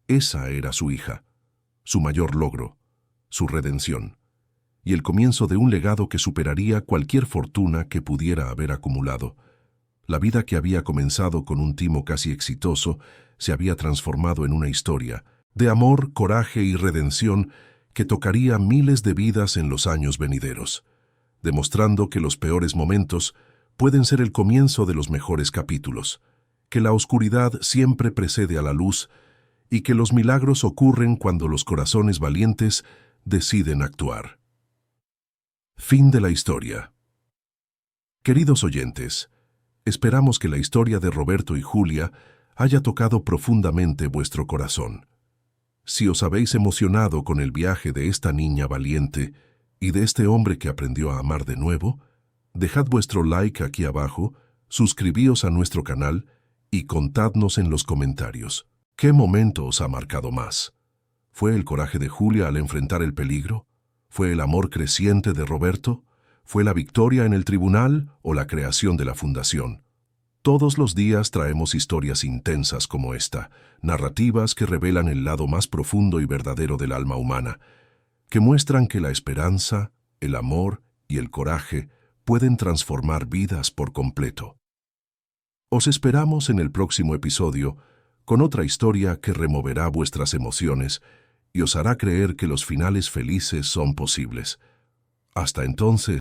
Esa era su hija, su mayor logro, su redención. y el comienzo de un legado que superaría cualquier fortuna que pudiera haber acumulado. La vida que había comenzado con un timo casi exitoso se había transformado en una historia de amor, coraje y redención que tocaría miles de vidas en los años venideros, demostrando que los peores momentos pueden ser el comienzo de los mejores capítulos, que la oscuridad siempre precede a la luz y que los milagros ocurren cuando los corazones valientes deciden actuar. Fin de la historia. Queridos oyentes, esperamos que la historia de Roberto y Julia haya tocado profundamente vuestro corazón. Si os habéis emocionado con el viaje de esta niña valiente y de este hombre que aprendió a amar de nuevo, dejad vuestro like aquí abajo, suscribíos a nuestro canal y contadnos en los comentarios. ¿Qué momento os ha marcado más? ¿Fue el coraje de Julia al enfrentar el peligro? ¿Fue el amor creciente de Roberto? ¿Fue la victoria en el tribunal o la creación de la fundación? Todos los días traemos historias intensas como esta, narrativas que revelan el lado más profundo y verdadero del alma humana, que muestran que la esperanza, el amor y el coraje pueden transformar vidas por completo. Os esperamos en el próximo episodio con otra historia que removerá vuestras emociones y os hará creer que los finales felices son posibles. Hasta entonces,